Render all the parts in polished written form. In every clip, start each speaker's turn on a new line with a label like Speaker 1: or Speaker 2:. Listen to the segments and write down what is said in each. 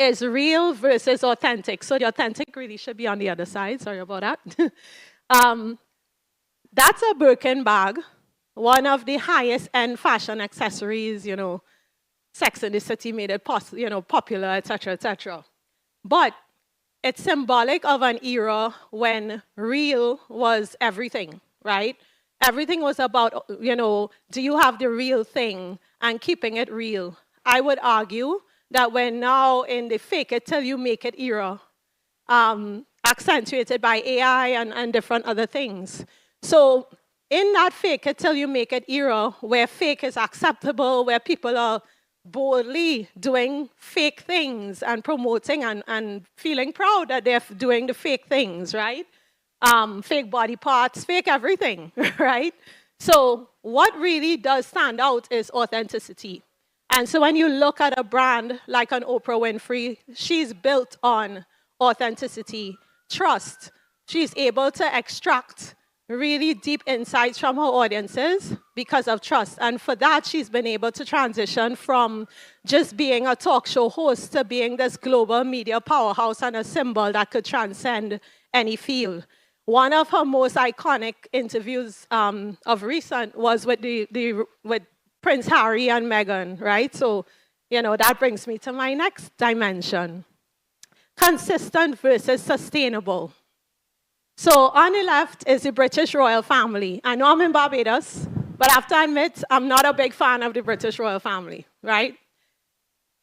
Speaker 1: is real versus authentic. So the authentic really should be on the other side. Sorry about that. That's a Birkin bag, one of the highest end fashion accessories, Sex and the City made it popular, etc., etc. But it's symbolic of an era when real was everything, right? Everything was about, do you have the real thing and keeping it real. I would argue that we're now in the fake it till you make it era, accentuated by AI and different other things. So in that fake it till you make it era, where fake is acceptable, where people are boldly doing fake things and promoting and feeling proud that they're doing the fake things, right? Fake body parts, fake everything, right? So what really does stand out is authenticity. And so when you look at a brand like an Oprah Winfrey, she's built on authenticity, trust. She's able to extract really deep insights from her audiences because of trust. And for that, she's been able to transition from just being a talk show host to being this global media powerhouse and a symbol that could transcend any field. One of her most iconic interviews of recent was with with Prince Harry and Meghan, right? So, that brings me to my next dimension. Consistent versus sustainable. So on the left is the British royal family. I know I'm in Barbados, but I have to admit, I'm not a big fan of the British royal family, right?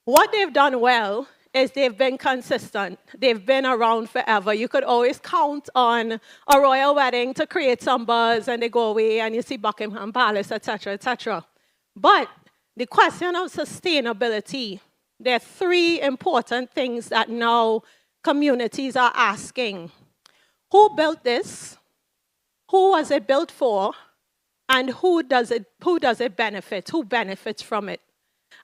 Speaker 1: What they've done well is they've been consistent. They've been around forever. You could always count on a royal wedding to create some buzz, and they go away, and you see Buckingham Palace, etc., etc. But the question of sustainability, there are three important things that now communities are asking. Who built this? Who was it built for? And who does it benefit? Who benefits from it?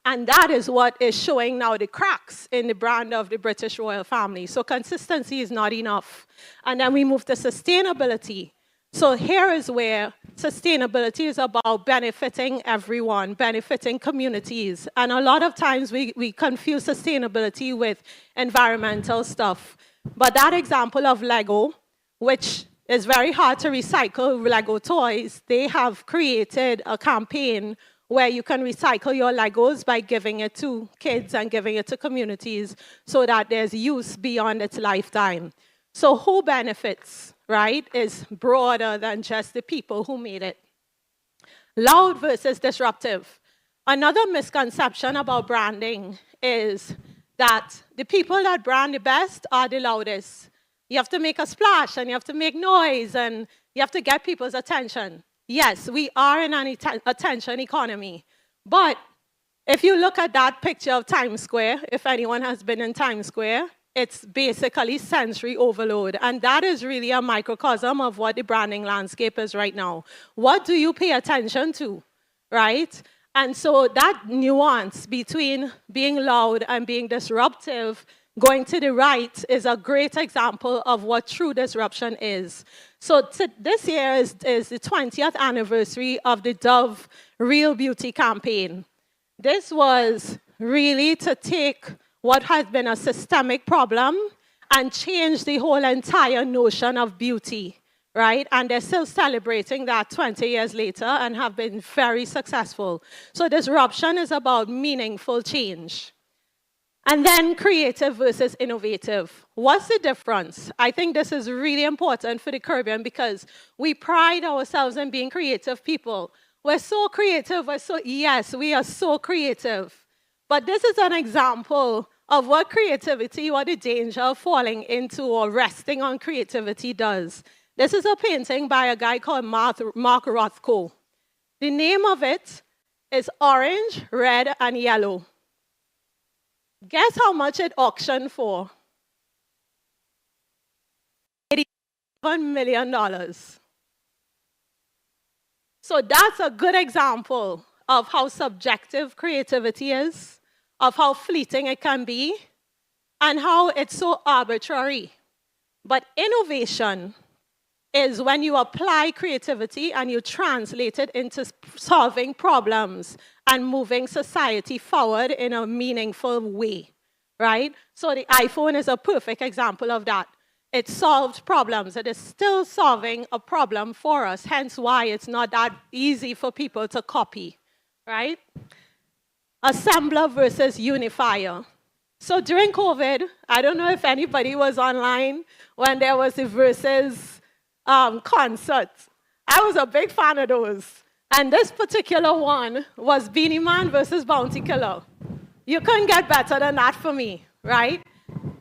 Speaker 1: And that is what is showing now the cracks in the brand of the British royal family. So consistency is not enough. And then we move to sustainability. So here is where sustainability is about benefiting everyone, benefiting communities. And a lot of times we confuse sustainability with environmental stuff. But that example of Lego, which is very hard to recycle Lego toys, they have created a campaign where you can recycle your Legos by giving it to kids and giving it to communities so that there's use beyond its lifetime. So who benefits, right, is broader than just the people who made it. Loud versus disruptive. Another misconception about branding is that the people that brand the best are the loudest. You have to make a splash, and you have to make noise, and you have to get people's attention. Yes, we are in an attention economy. But if you look at that picture of Times Square, if anyone has been in Times Square, it's basically sensory overload. And that is really a microcosm of what the branding landscape is right now. What do you pay attention to, right? And so that nuance between being loud and being disruptive, going to the right, is a great example of what true disruption is. So this year is the 20th anniversary of the Dove Real Beauty campaign. This was really to take what has been a systemic problem and change the whole entire notion of beauty, right? And they're still celebrating that 20 years later and have been very successful. So disruption is about meaningful change. And then creative versus innovative. What's the difference? I think this is really important for the Caribbean because we pride ourselves in being creative people. We're so creative, yes, we are so creative. But this is an example of what creativity, what the danger of falling into or resting on creativity does. This is a painting by a guy called Mark Rothko. The name of it is Orange, Red, and Yellow. Guess how much it auctioned for? $87 million. So that's a good example of how subjective creativity is, of how fleeting it can be, and how it's so arbitrary. But innovation is when you apply creativity and you translate it into solving problems and moving society forward in a meaningful way, right? So the iPhone is a perfect example of that. It solved problems. It is still solving a problem for us, hence why it's not that easy for people to copy, right? Assembler versus unifier. So during COVID, I don't know if anybody was online when there was the versus concerts. I was a big fan of those. And this particular one was Beanie Man versus Bounty Killer. You couldn't get better than that for me, right?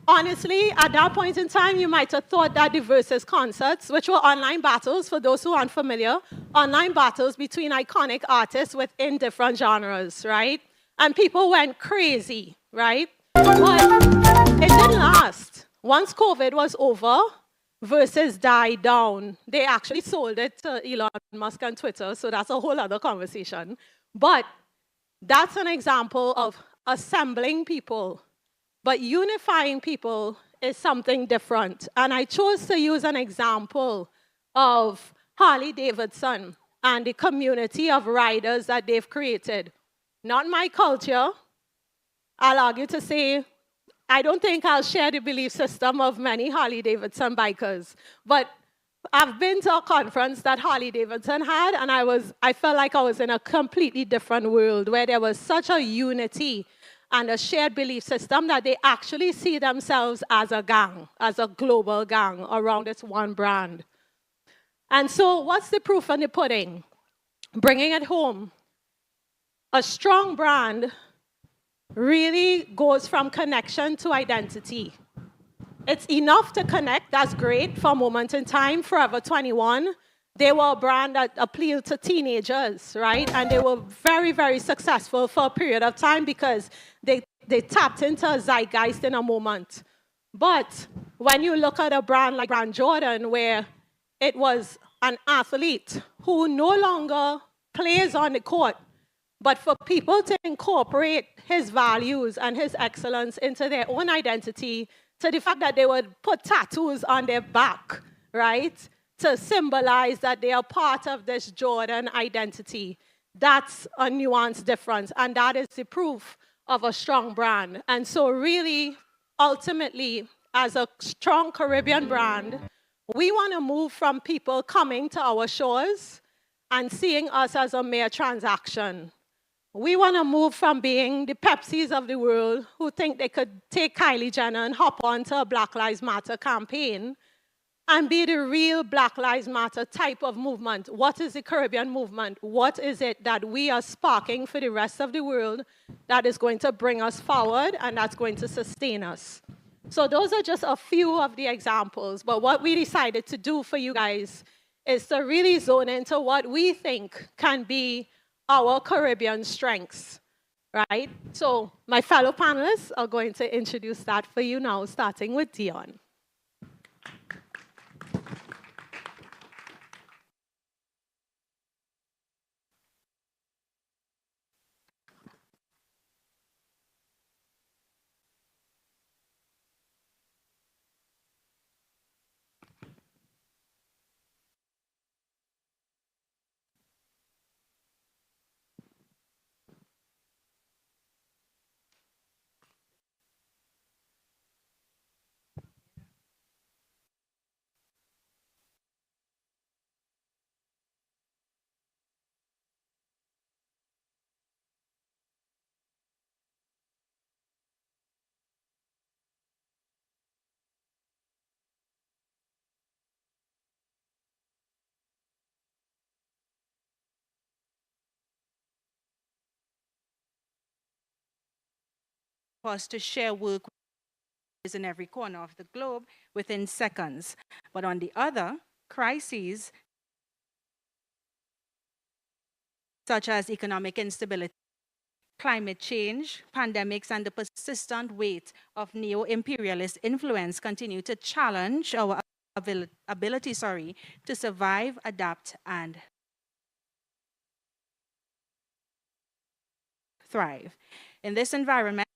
Speaker 1: Honestly, at that point in time, you might have thought that the versus concerts, which were online battles, for those who aren't familiar, online battles between iconic artists within different genres, right? And people went crazy, right? But it didn't last. Once COVID was over, versus died down. They actually sold it to Elon Musk and Twitter, so that's a whole other conversation. But that's an example of assembling people. But unifying people is something different. And I chose to use an example of Harley Davidson and the community of riders that they've created. Not my culture. I'll argue to say, I don't think I'll share the belief system of many Harley Davidson bikers. But I've been to a conference that Harley Davidson had, and I felt like I was in a completely different world where there was such a unity and a shared belief system that they actually see themselves as a gang, as a global gang around this one brand. And so what's the proof in the pudding? Bringing it home. A strong brand really goes from connection to identity. It's enough to connect, that's great for a moment in time. Forever 21, they were a brand that appealed to teenagers, right? And they were very, very successful for a period of time because they tapped into a zeitgeist in a moment. But when you look at a brand like Brand Jordan, where it was an athlete who no longer plays on the court, but for people to incorporate his values and his excellence into their own identity, to the fact that they would put tattoos on their back, right? To symbolize that they are part of this Jordan identity. That's a nuanced difference, and that is the proof of a strong brand. And so really, ultimately, as a strong Caribbean brand, we want to move from people coming to our shores and seeing us as a mere transaction. We want to move from being the Pepsis of the world who think they could take Kylie Jenner and hop onto a Black Lives Matter campaign and be the real Black Lives Matter type of movement. What is the Caribbean movement? What is it that we are sparking for the rest of the world that is going to bring us forward and that's going to sustain us? So those are just a few of the examples. But what we decided to do for you guys is to really zone into what we think can be our Caribbean strengths, right? So my fellow panelists are going to introduce that for you now, starting with Dion.
Speaker 2: For us to share work in every corner of the globe within seconds. But on the other, crises such as economic instability, climate change, pandemics, and the persistent weight of neo-imperialist influence continue to challenge our ability to survive, adapt, and thrive. In this environment,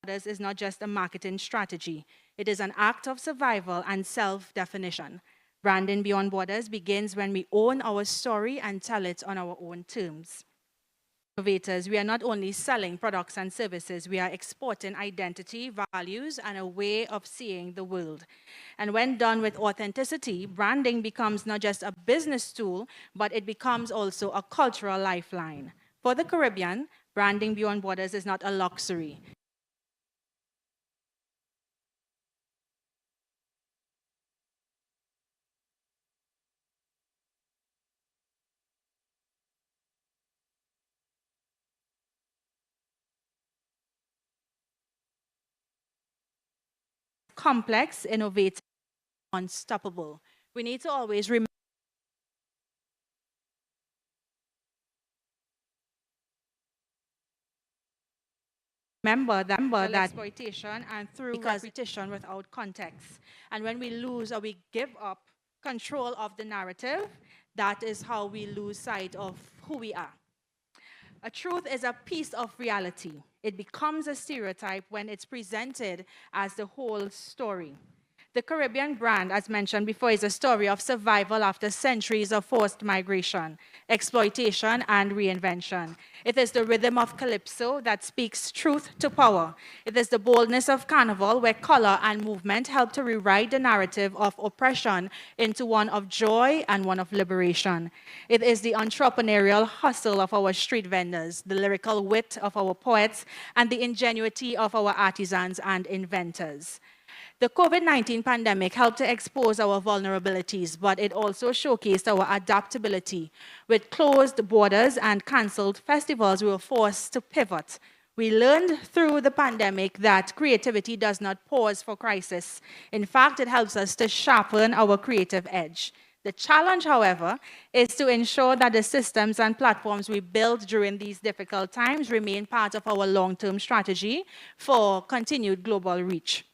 Speaker 2: is not just a marketing strategy. It is an act of survival and self-definition. Branding beyond borders begins when we own our story and tell it on our own terms. innovators, we are not only selling products and services, we are exporting identity, values, and a way of seeing the world. And when done with authenticity, branding becomes not just a business tool, but it becomes also a cultural lifeline. For the Caribbean, branding beyond borders is not a luxury. Complex, innovative, unstoppable. We need to always remember that exploitation and through repetition without context. And when we lose or we give up control of the narrative, that is how we lose sight of who we are. A truth is a piece of reality. It becomes a stereotype when it's presented as the whole story. The Caribbean brand, as mentioned before, is a story of survival after centuries of forced migration, exploitation, and reinvention. It is the rhythm of calypso that speaks truth to power. It is the boldness of carnival, where color and movement help to rewrite the narrative of oppression into one of joy and one of liberation. It is the entrepreneurial hustle of our street vendors, the lyrical wit of our poets, and the ingenuity of our artisans and inventors. The COVID-19 pandemic helped to expose our vulnerabilities, but it also showcased our adaptability. With closed borders and canceled festivals, we were forced to pivot. We learned through the pandemic that creativity does not pause for crisis. In fact, it helps us to sharpen our creative edge. The challenge, however, is to ensure that the systems and platforms we build during these difficult times remain part of our long-term strategy for continued global reach.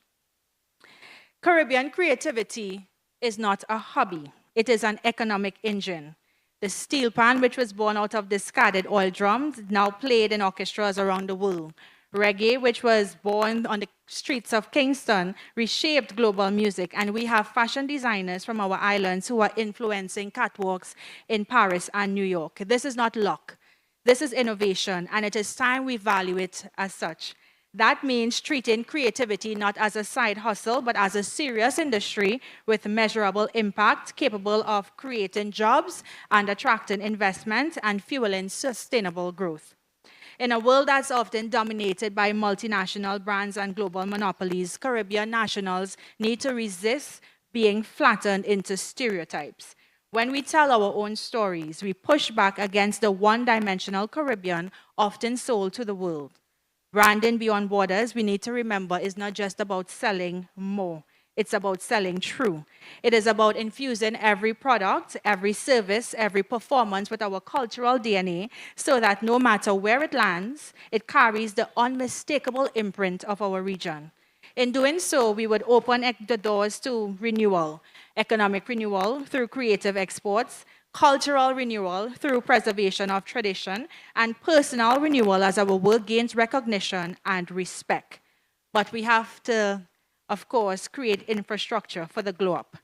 Speaker 2: Caribbean creativity is not a hobby. It is an economic engine. The steel pan, which was born out of discarded oil drums, now played in orchestras around the world. Reggae, which was born on the streets of Kingston, reshaped global music. And we have fashion designers from our islands who are influencing catwalks in Paris and New York. This is not luck. This is innovation, and it is time we value it as such. That means treating creativity not as a side hustle, but as a serious industry with measurable impact, capable of creating jobs and attracting investment and fueling sustainable growth. In a world that's often dominated by multinational brands and global monopolies, Caribbean nationals need to resist being flattened into stereotypes. When we tell our own stories, we push back against the one-dimensional Caribbean often sold to the world. Branding beyond borders, we need to remember, is not just about selling more. It's about selling true. It is about infusing every product, every service, every performance with our cultural DNA so that no matter where it lands, it carries the unmistakable imprint of our region. In doing so, we would open the doors to renewal, economic renewal through creative exports, cultural renewal through preservation of tradition, and personal renewal as our work gains recognition and respect. But we have to, of course, create infrastructure for the glow up,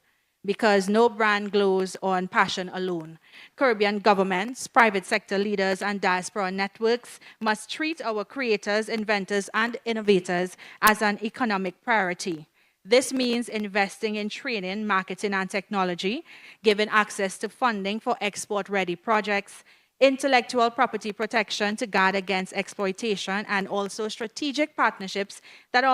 Speaker 2: because no brand glows on passion alone. Caribbean governments, private sector leaders, and diaspora networks must treat our creators, inventors, and innovators as an economic priority. This means investing in training, marketing, and technology, giving access to funding for export-ready projects, intellectual property protection to guard against exploitation, and also strategic partnerships that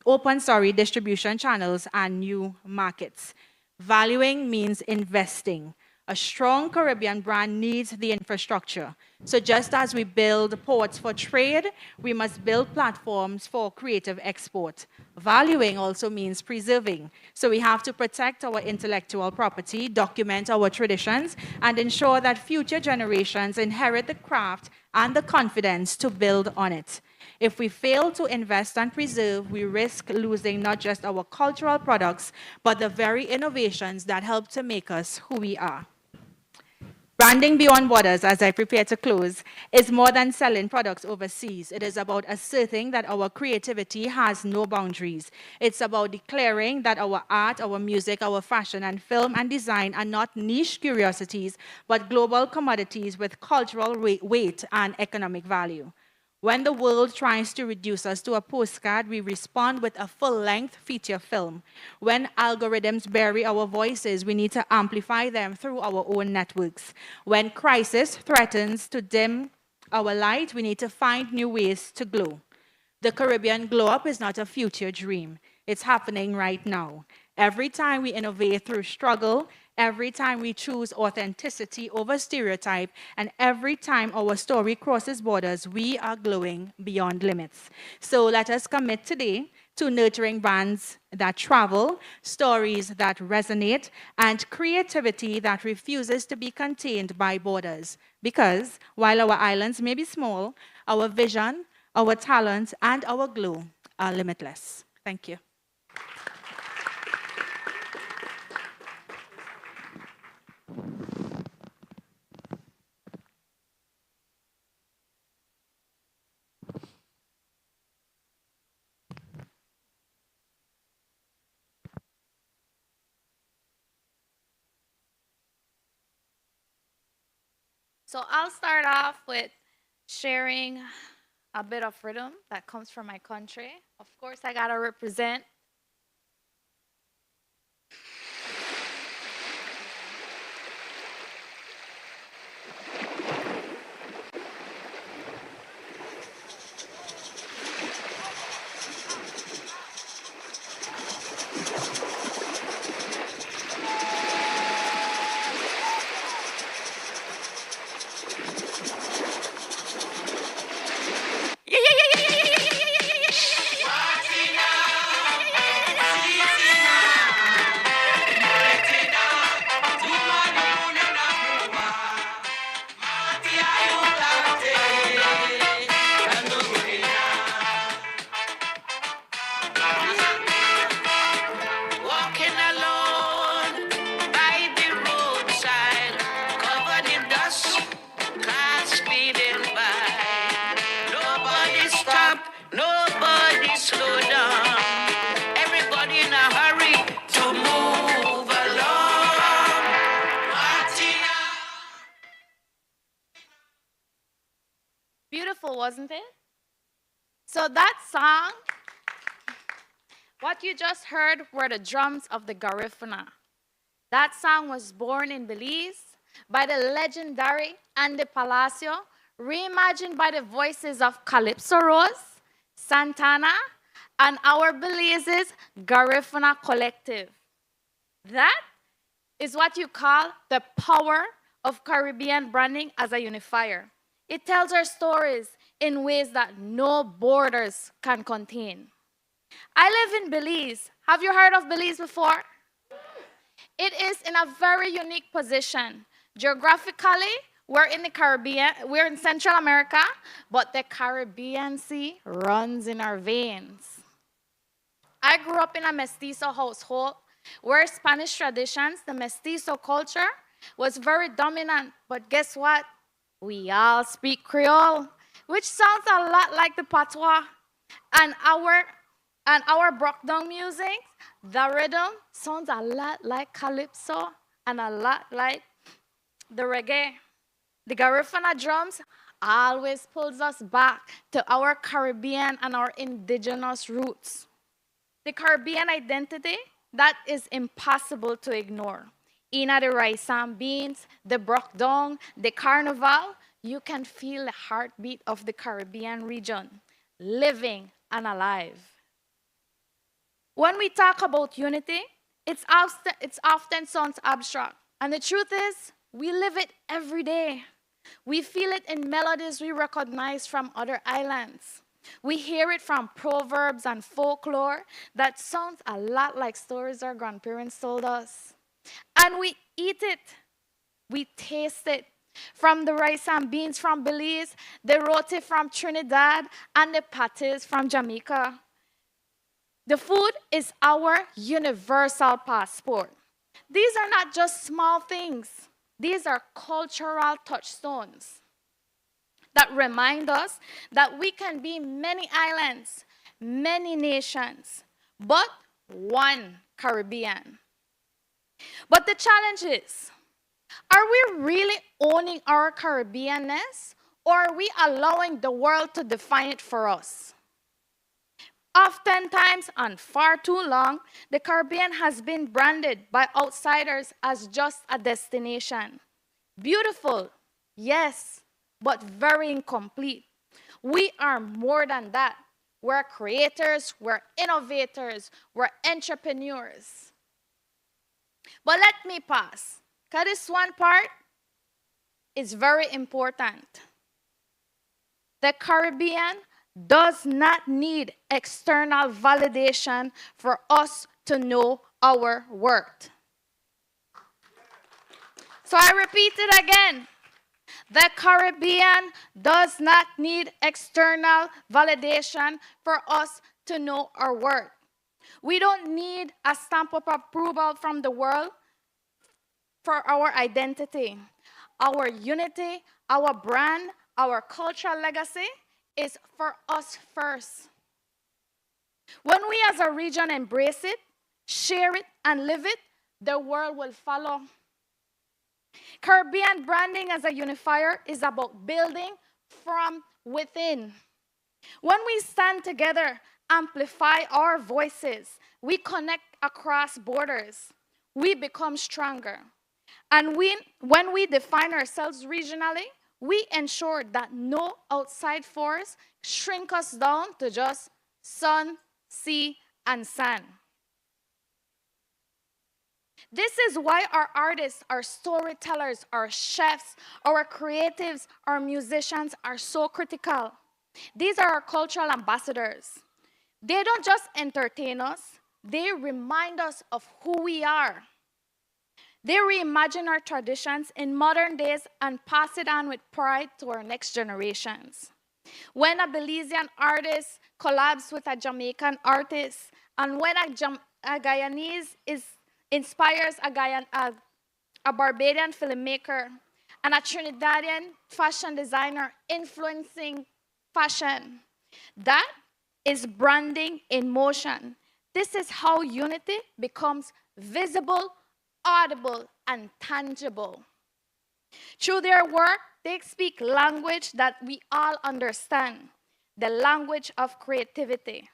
Speaker 2: open distribution channels and new markets. Valuing means investing. A strong Caribbean brand needs the infrastructure. So just as we build ports for trade, we must build platforms for creative export. Valuing also means preserving. So we have to protect our intellectual property, document our traditions, and ensure that future generations inherit the craft and the confidence to build on it. If we fail to invest and preserve, we risk losing not just our cultural products, but the very innovations that help to make us who we are. Branding beyond borders, as I prepare to close, is more than selling products overseas. It is about asserting that our creativity has no boundaries. It's about declaring that our art, our music, our fashion and film and design are not niche curiosities, but global commodities with cultural weight and economic value. When the world tries to reduce us to a postcard, we respond with a full-length feature film. When algorithms bury our voices, we need to amplify them through our own networks. When crisis threatens to dim our light, we need to find new ways to glow. The Caribbean glow up is not a future dream. It's happening right now. Every time we innovate through struggle, every time we choose authenticity over stereotype, and every time our story crosses borders, we are glowing beyond limits. So let us commit today to nurturing brands that travel, stories that resonate, and creativity that refuses to be contained by borders. Because while our islands may be small, our vision, our talent, and our glow are limitless. Thank you.
Speaker 3: So I'll start off with sharing a bit of rhythm that comes from my country. Of course, I gotta represent. Walking alone by the roadside, covered in dust, cars speeding by. Nobody stop, nobody slow down. Everybody in a hurry to move along. Martina. Beautiful, wasn't it? So that song, what you just heard were the drums of the Garifuna. That song was born in Belize by the legendary Andy Palacio, reimagined by the voices of Calypso Rose, Santana, and our Belize's Garifuna Collective. That is what you call the power of Caribbean branding as a unifier. It tells our stories in ways that no borders can contain. I live in Belize. Have you heard of Belize before? It is in a very unique position. Geographically, we're in the Caribbean, we're in Central America, but the Caribbean Sea runs in our veins. I grew up in a mestizo household where Spanish traditions, the mestizo culture, was very dominant. But guess what? We all speak Creole, which sounds a lot like the patois. And our broke-down music, the rhythm sounds a lot like calypso and a lot like the reggae. The Garifuna drums always pulls us back to our Caribbean and our indigenous roots. The Caribbean identity, that is impossible to ignore. In the rice and beans, the broke-down, the carnival, you can feel the heartbeat of the Caribbean region, living and alive. When we talk about unity, it often sounds abstract. And the truth is, we live it every day. We feel it in melodies we recognize from other islands. We hear it from proverbs and folklore that sounds a lot like stories our grandparents told us. And we eat it. We taste it. From the rice and beans from Belize, the roti from Trinidad, and the patés from Jamaica. The food is our universal passport. These are not just small things. These are cultural touchstones that remind us that we can be many islands, many nations, but one Caribbean. But the challenge is, are we really owning our Caribbeanness, or are we allowing the world to define it for us? Oftentimes, and far too long, the Caribbean has been branded by outsiders as just a destination. Beautiful, yes, but very incomplete. We are more than that. We're creators, we're innovators, we're entrepreneurs. But let me pause, because this one part is very important. The Caribbean does not need external validation for us to know our worth. So I repeat it again. The Caribbean does not need external validation for us to know our worth. We don't need a stamp of approval from the world for our identity. Our unity, our brand, our cultural legacy is for us first. When we as a region embrace it, share it, and live it, the world will follow. Caribbean branding as a unifier is about building from within. When we stand together, amplify our voices, we connect across borders, we become stronger. And when we define ourselves regionally, we ensure that no outside force shrink us down to just sun, sea, and sand. This is why our artists, our storytellers, our chefs, our creatives, our musicians are so critical. These are our cultural ambassadors. They don't just entertain us, they remind us of who we are. They reimagine our traditions in modern days and pass it on with pride to our next generations. When a Belizean artist collabs with a artist, and when a Guyanese inspires a Barbadian filmmaker, and a Trinidadian fashion designer influencing fashion, that is branding in motion. This is how unity becomes visible, audible, and tangible. Through their work, they speak language that we all understand, the language of creativity.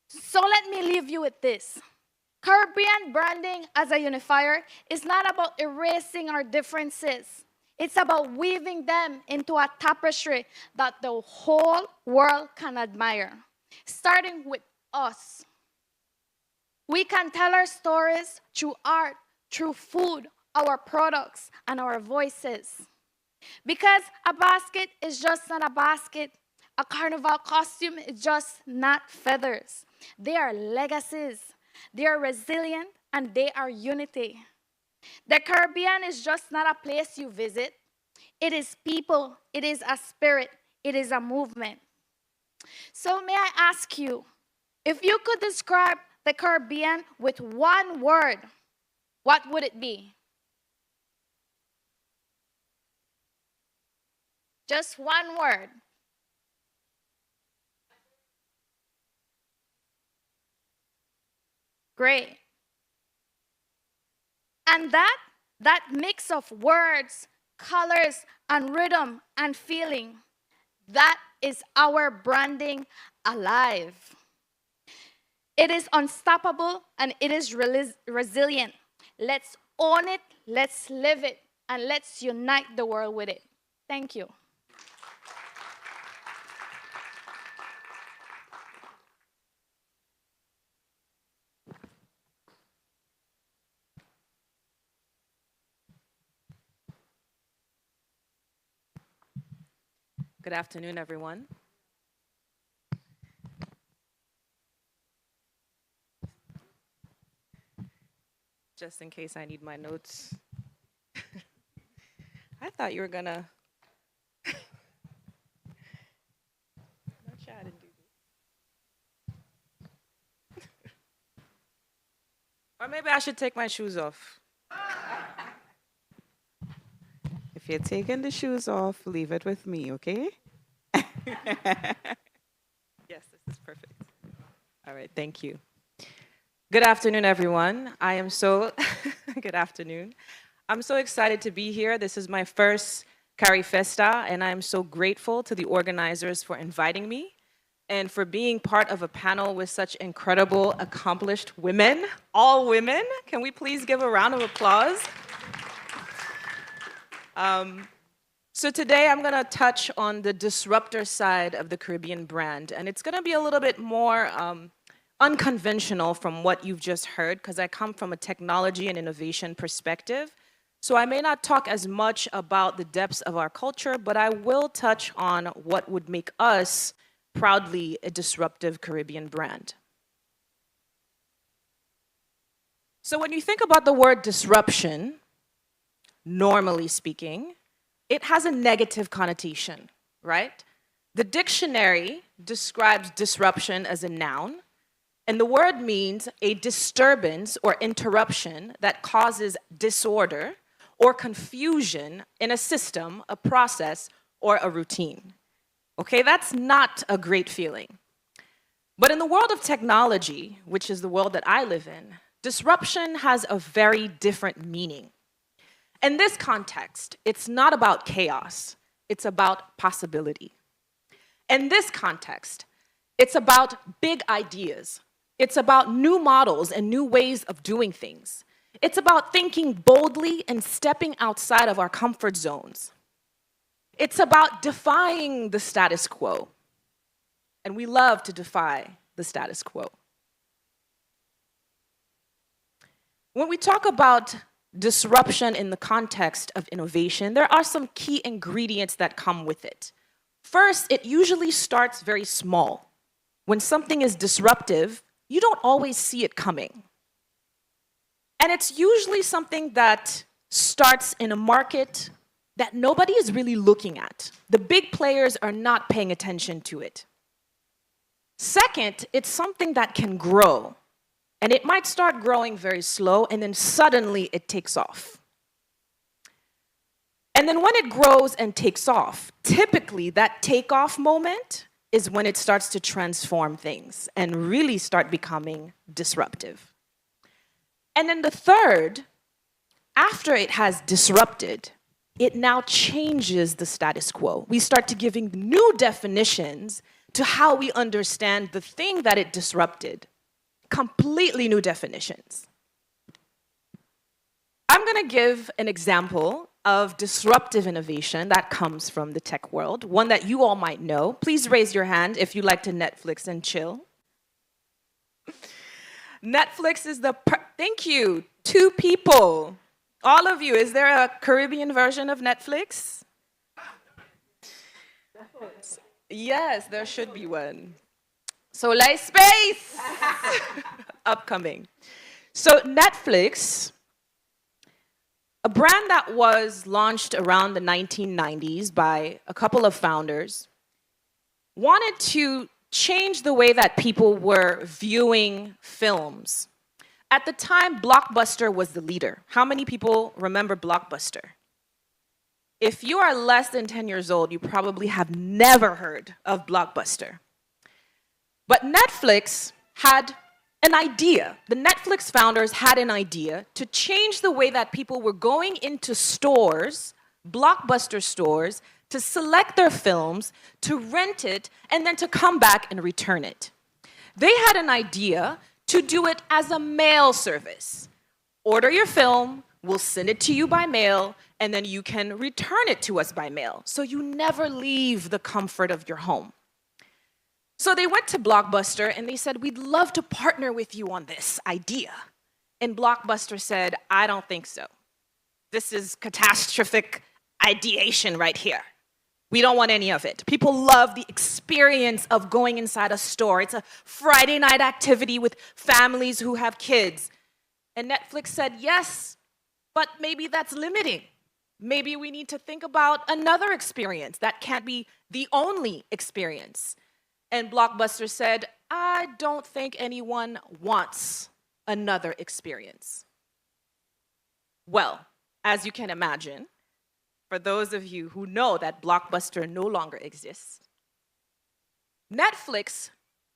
Speaker 3: So let me leave you with this. Caribbean branding as a unifier is not about erasing our differences. It's about weaving them into a tapestry that the whole world can admire, starting with us. We can tell our stories through art, through food, our products, and our voices. Because a basket is just not a basket. A carnival costume is just not feathers. They are legacies. They are resilient, and they are unity. The Caribbean is just not a place you visit. It is people. It is a spirit. It is a movement. So may I ask you, if you could describe the Caribbean with one word, what would it be? Just one word. Great. And that mix of words, colors, and rhythm and feeling, that is our branding alive. It is unstoppable and it is resilient. Let's own it, let's live it, and let's unite the world with it. Thank you.
Speaker 4: Good afternoon, everyone. Just in case I need my notes. I thought you were gonna. Not sure how to do this. Or maybe I should take my shoes off. you're taking the shoes off, leave it with me, okay? Yes, this is perfect. All right, thank you. Good afternoon, everyone. I am so, good afternoon. I'm so excited to be here. This is my first CARIFESTA, and I'm so grateful to the organizers for inviting me and for being part of a panel with such incredible, accomplished women, all women. Can we please give a round of applause? So today I'm gonna touch on the disruptor side of the Caribbean brand, and it's gonna be a little bit more unconventional from what you've just heard, because I come from a technology and innovation perspective. So I may not talk as much about the depths of our culture, but I will touch on what would make us proudly a disruptive Caribbean brand. So when you think about the word disruption, normally speaking, it has a negative connotation, right? The dictionary describes disruption as a noun, and the word means a disturbance or interruption that causes disorder or confusion in a system, a process, or a routine. Okay, that's not a great feeling. But in the world of technology, which is the world that I live in, disruption has a very different meaning. In this context, it's not about chaos, it's about possibility. In this context, it's about big ideas. It's about new models and new ways of doing things. It's about thinking boldly and stepping outside of our comfort zones. It's about defying the status quo. And we love to defy the status quo. When we talk about disruption in the context of innovation, there are some key ingredients that come with it. First, it usually starts very small. When something is disruptive, you don't always see it coming. And it's usually something that starts in a market that nobody is really looking at. The big players are not paying attention to it. Second, it's something that can grow. And it might start growing very slow, and then suddenly it takes off. And then when it grows and takes off, typically that takeoff moment is when it starts to transform things and really start becoming disruptive. And then the third, after it has disrupted, it now changes the status quo. We start to giving new definitions to how we understand the thing that it disrupted. Completely new definitions. I'm gonna give an example of disruptive innovation that comes from the tech world, one that you all might know. Please raise your hand if you like to Netflix and chill. Netflix is thank you, 2 people. All of you, is there a Caribbean version of Netflix? Yes, there should be one. Soleil Space! Upcoming. So Netflix, a brand that was launched around the 1990s by a couple of founders, wanted to change the way that people were viewing films. At the time, Blockbuster was the leader. How many people remember Blockbuster? If you are less than 10 years old, you probably have never heard of Blockbuster. But Netflix had an idea. The Netflix founders had an idea to change the way that people were going into stores, Blockbuster stores, to select their films, to rent it, and then to come back and return it. They had an idea to do it as a mail service. Order your film, we'll send it to you by mail, and then you can return it to us by mail. So you never leave the comfort of your home. So they went to Blockbuster and they said, we'd love to partner with you on this idea. And Blockbuster said, I don't think so. This is catastrophic ideation right here. We don't want any of it. People love the experience of going inside a store. It's a Friday night activity with families who have kids. And Netflix said, yes, but maybe that's limiting. Maybe we need to think about another experience. That can't be the only experience. And Blockbuster said, I don't think anyone wants another experience. Well, as you can imagine, for those of you who know that Blockbuster no longer exists, Netflix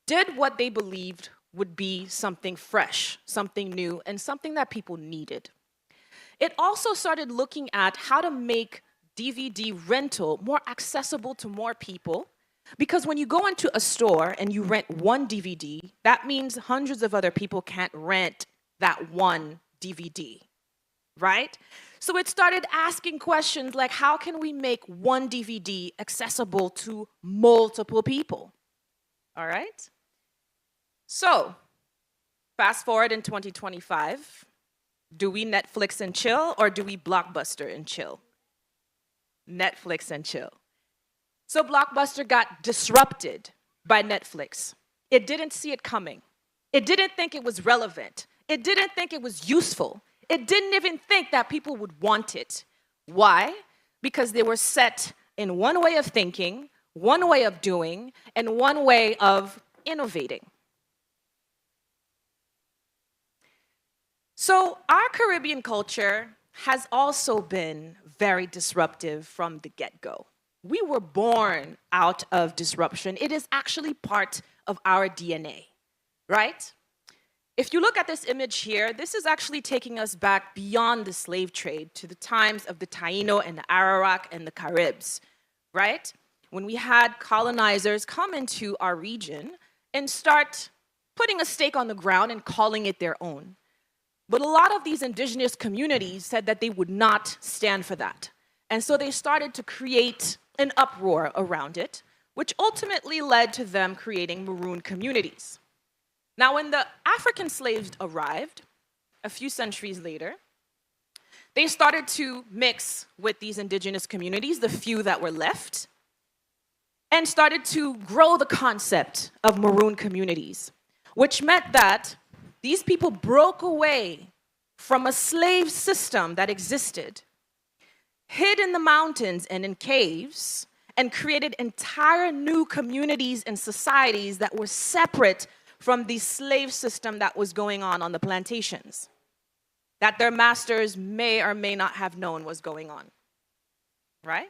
Speaker 4: did what they believed would be something fresh, something new, and something that people needed. It also started looking at how to make DVD rental more accessible to more people, because when you go into a store and you rent one DVD, that means hundreds of other people can't rent that one DVD, right? So it started asking questions like, how can we make one DVD accessible to multiple people? All right? So, fast forward in 2025, do we Netflix and chill, or do we Blockbuster and chill? Netflix and chill. So Blockbuster got disrupted by Netflix. It didn't see it coming. It didn't think it was relevant. It didn't think it was useful. It didn't even think that people would want it. Why? Because they were set in one way of thinking, one way of doing, and one way of innovating. So our Caribbean culture has also been very disruptive from the get-go. We were born out of disruption. It is actually part of our DNA, right? If you look at this image here, this is actually taking us back beyond the slave trade to the times of the Taino and the Arawak and the Caribs, right? When we had colonizers come into our region and start putting a stake on the ground and calling it their own. But a lot of these indigenous communities said that they would not stand for that. And so they started to create an uproar around it, which ultimately led to them creating maroon communities. Now, when the African slaves arrived, a few centuries later, they started to mix with these indigenous communities, the few that were left, and started to grow the concept of maroon communities, which meant that these people broke away from a slave system that existed, hid in the mountains and in caves, and created entire new communities and societies that were separate from the slave system that was going on the plantations, that their masters may or may not have known was going on, right?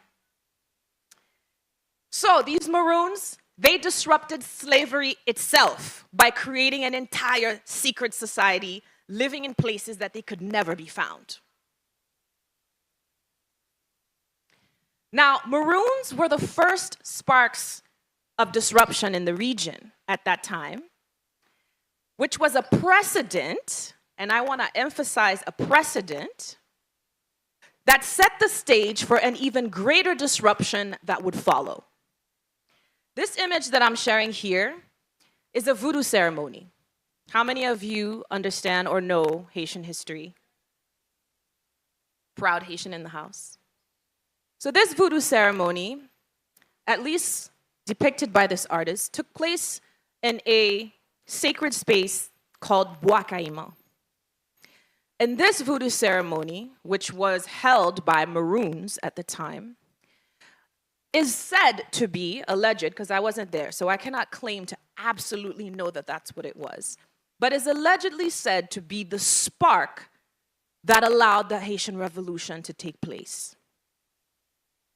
Speaker 4: So these maroons, they disrupted slavery itself by creating an entire secret society living in places that they could never be found. Now, maroons were the first sparks of disruption in the region at that time, which was a precedent, and I want to emphasize a precedent, that set the stage for an even greater disruption that would follow. This image that I'm sharing here is a voodoo ceremony. How many of you understand or know Haitian history? Proud Haitian in the house. So this voodoo ceremony, at least depicted by this artist, took place in a sacred space called Boakaima. And this voodoo ceremony, which was held by maroons at the time, is said to be, alleged, because I wasn't there, so I cannot claim to absolutely know that that's what it was, but is allegedly said to be the spark that allowed the Haitian Revolution to take place.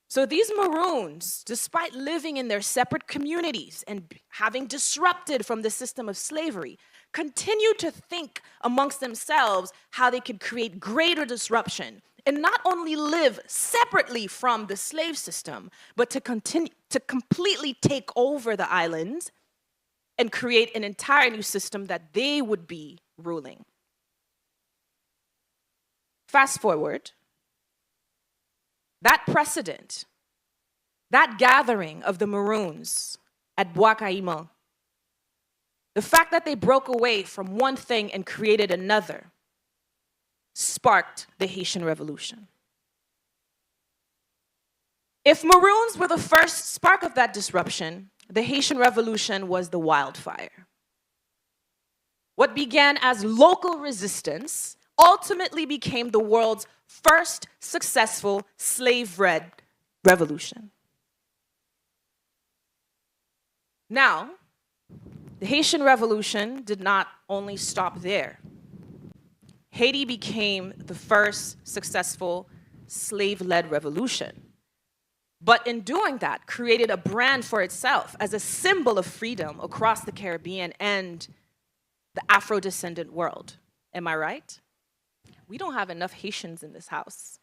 Speaker 4: So these maroons, despite living in their separate communities and having disrupted from the system of slavery, continued to think amongst themselves how they could create greater disruption and not only live separately from the slave system, but to continue to completely take over the islands and create an entire new system that they would be ruling. Fast forward, that precedent, that gathering of the maroons at Boakaima, the fact that they broke away from one thing and created another, sparked the Haitian Revolution. If maroons were the first spark of that disruption, the Haitian Revolution was the wildfire. What began as local resistance ultimately became the world's first successful slave-red revolution. Now, the Haitian Revolution did not only stop there. Haiti became the first successful slave-led revolution. But in doing that, created a brand for itself as a symbol of freedom across the Caribbean and the Afro-descendant world. Am I right? We don't have enough Haitians in this house.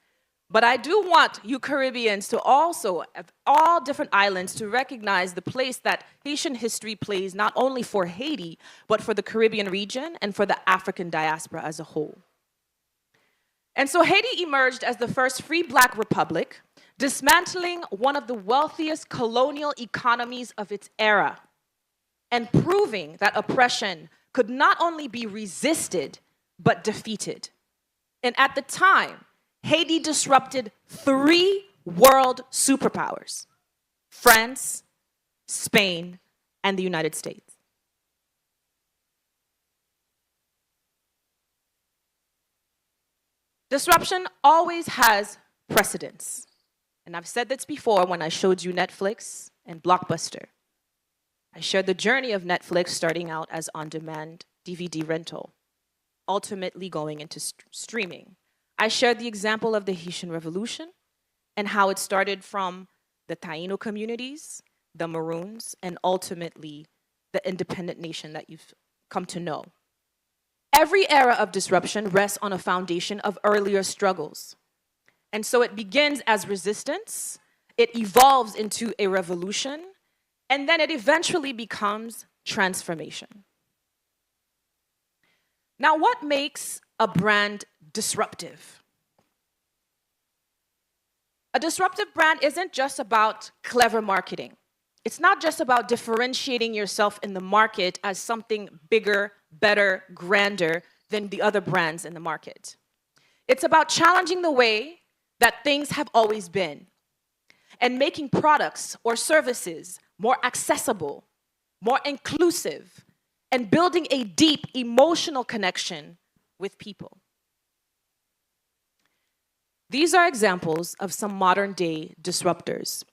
Speaker 4: But I do want you Caribbeans to also, of all different islands, to recognize the place that Haitian history plays not only for Haiti, but for the Caribbean region and for the African diaspora as a whole. And so Haiti emerged as the first free Black republic, dismantling one of the wealthiest colonial economies of its era, and proving that oppression could not only be resisted, but defeated. And at the time, Haiti disrupted 3 world superpowers: France, Spain, and the United States. Disruption always has precedence. And I've said this before when I showed you Netflix and Blockbuster. I shared the journey of Netflix starting out as on-demand DVD rental, ultimately going into streaming. I shared the example of the Haitian Revolution and how it started from the Taino communities, the Maroons, and ultimately the independent nation that you've come to know. Every era of disruption rests on a foundation of earlier struggles. And so it begins as resistance, it evolves into a revolution, and then it eventually becomes transformation. Now, what makes a brand disruptive? A disruptive brand isn't just about clever marketing. It's not just about differentiating yourself in the market as something bigger, better, grander than the other brands in the market. It's about challenging the way that things have always been and making products or services more accessible, more inclusive, and building a deep emotional connection with people. These are examples of some modern-day disruptors.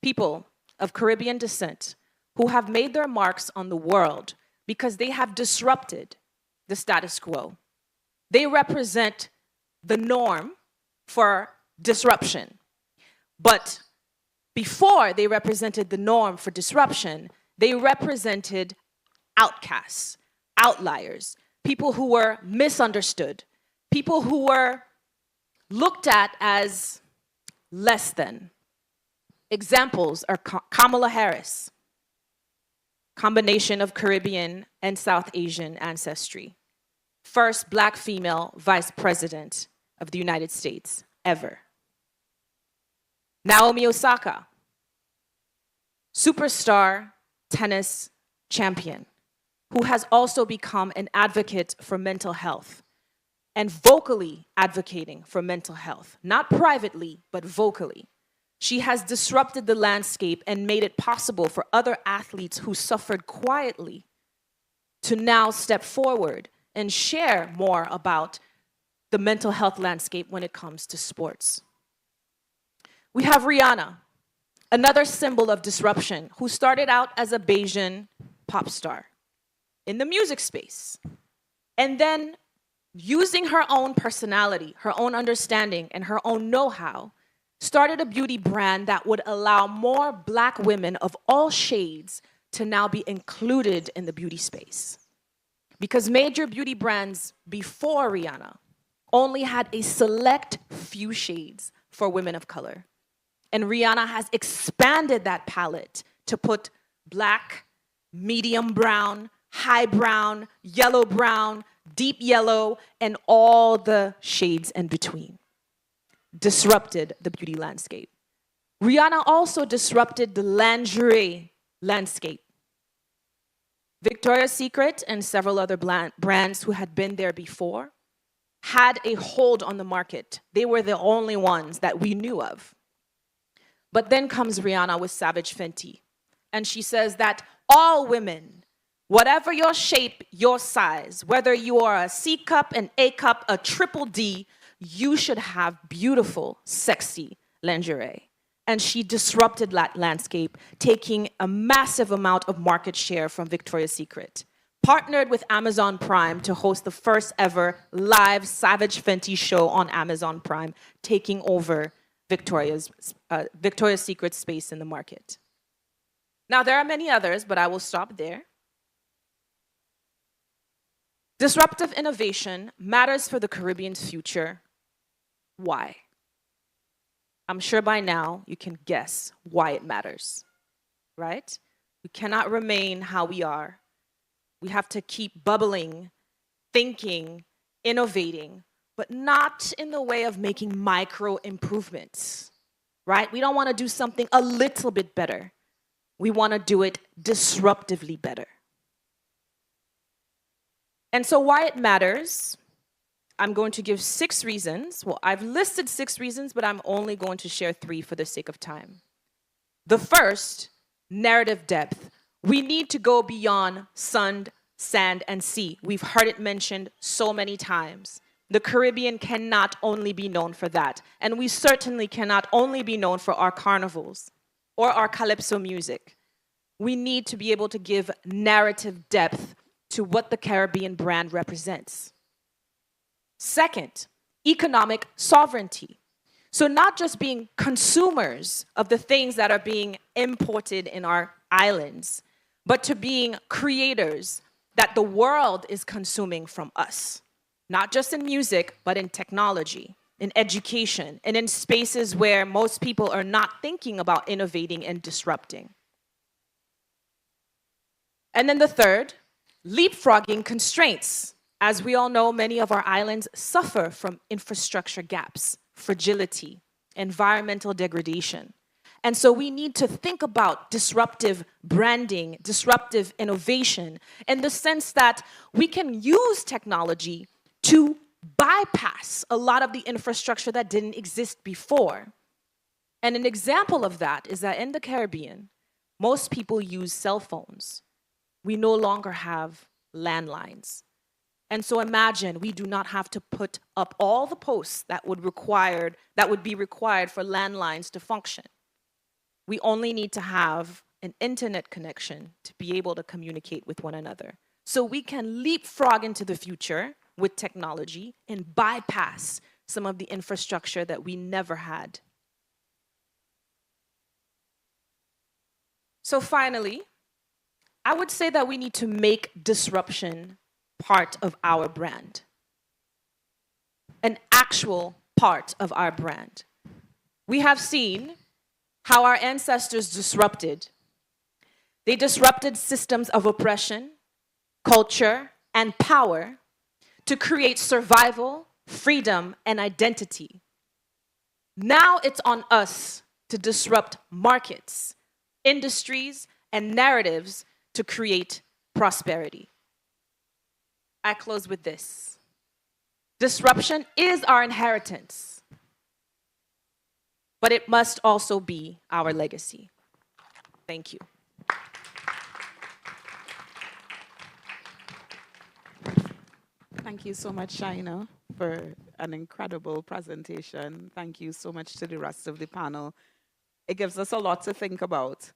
Speaker 4: People of Caribbean descent who have made their marks on the world because they have disrupted the status quo. They represent the norm for disruption. But before they represented the norm for disruption, they represented outcasts, outliers, people who were misunderstood, people who were looked at as less than. Examples are Kamala Harris, combination of Caribbean and South Asian ancestry, first Black female vice president of the United States ever. Naomi Osaka, superstar tennis champion, who has also become an advocate for mental health and vocally advocating for mental health, not privately, but vocally. She has disrupted the landscape and made it possible for other athletes who suffered quietly to now step forward and share more about the mental health landscape when it comes to sports. We have Rihanna, another symbol of disruption, who started out as a Bayesian pop star in the music space, and then using her own personality, her own understanding, and her own know-how, started a beauty brand that would allow more Black women of all shades to now be included in the beauty space. Because major beauty brands before Rihanna only had a select few shades for women of color. And Rihanna has expanded that palette to put Black, medium brown, high brown, yellow brown, deep yellow, and all the shades in between. Disrupted the beauty landscape. Rihanna also disrupted the lingerie landscape. Victoria's Secret and several other brands who had been there before had a hold on the market. They were the only ones that we knew of. But then comes Rihanna with Savage Fenty, and she says that all women, whatever your shape, your size, whether you are a C cup, an A cup, a triple D, you should have beautiful, sexy lingerie. And she disrupted that landscape, taking a massive amount of market share from Victoria's Secret, partnered with Amazon Prime to host the first ever live Savage Fenty show on Amazon Prime, taking over Victoria's Secret space in the market. Now, there are many others, but I will stop there. Disruptive innovation matters for the Caribbean's future. Why? I'm sure by now you can guess why it matters, right? We cannot remain how we are. We have to keep bubbling, thinking, innovating, but not in the way of making micro improvements, right? We don't want to do something a little bit better. We want to do it disruptively better. And so why it matters, I'm going to give 6 reasons. Well, I've listed 6 reasons, but I'm only going to share 3 for the sake of time. The first, narrative depth. We need to go beyond sun, sand, and sea. We've heard it mentioned so many times. The Caribbean cannot only be known for that. And we certainly cannot only be known for our carnivals or our calypso music. We need to be able to give narrative depth to what the Caribbean brand represents. Second, economic sovereignty. So not just being consumers of the things that are being imported in our islands, but to being creators that the world is consuming from us. Not just in music, but in technology, in education, and in spaces where most people are not thinking about innovating and disrupting. And then the third, leapfrogging constraints. As we all know, many of our islands suffer from infrastructure gaps, fragility, environmental degradation. And so we need to think about disruptive branding, disruptive innovation, in the sense that we can use technology to bypass a lot of the infrastructure that didn't exist before. And an example of that is that in the Caribbean, most people use cell phones. We no longer have landlines. And so imagine we do not have to put up all the posts that would be required for landlines to function. We only need to have an internet connection to be able to communicate with one another. So we can leapfrog into the future with technology and bypass some of the infrastructure that we never had. So finally, I would say that we need to make disruption part of our brand, an actual part of our brand. We have seen how our ancestors disrupted. They disrupted systems of oppression, culture, and power to create survival, freedom, and identity. Now it's on us to disrupt markets, industries, and narratives to create prosperity. I close with this. Disruption is our inheritance, but it must also be our legacy. Thank you.
Speaker 5: Thank you so much, Shaina, for an incredible presentation. Thank you so much to the rest of the panel. It gives us a lot to think about.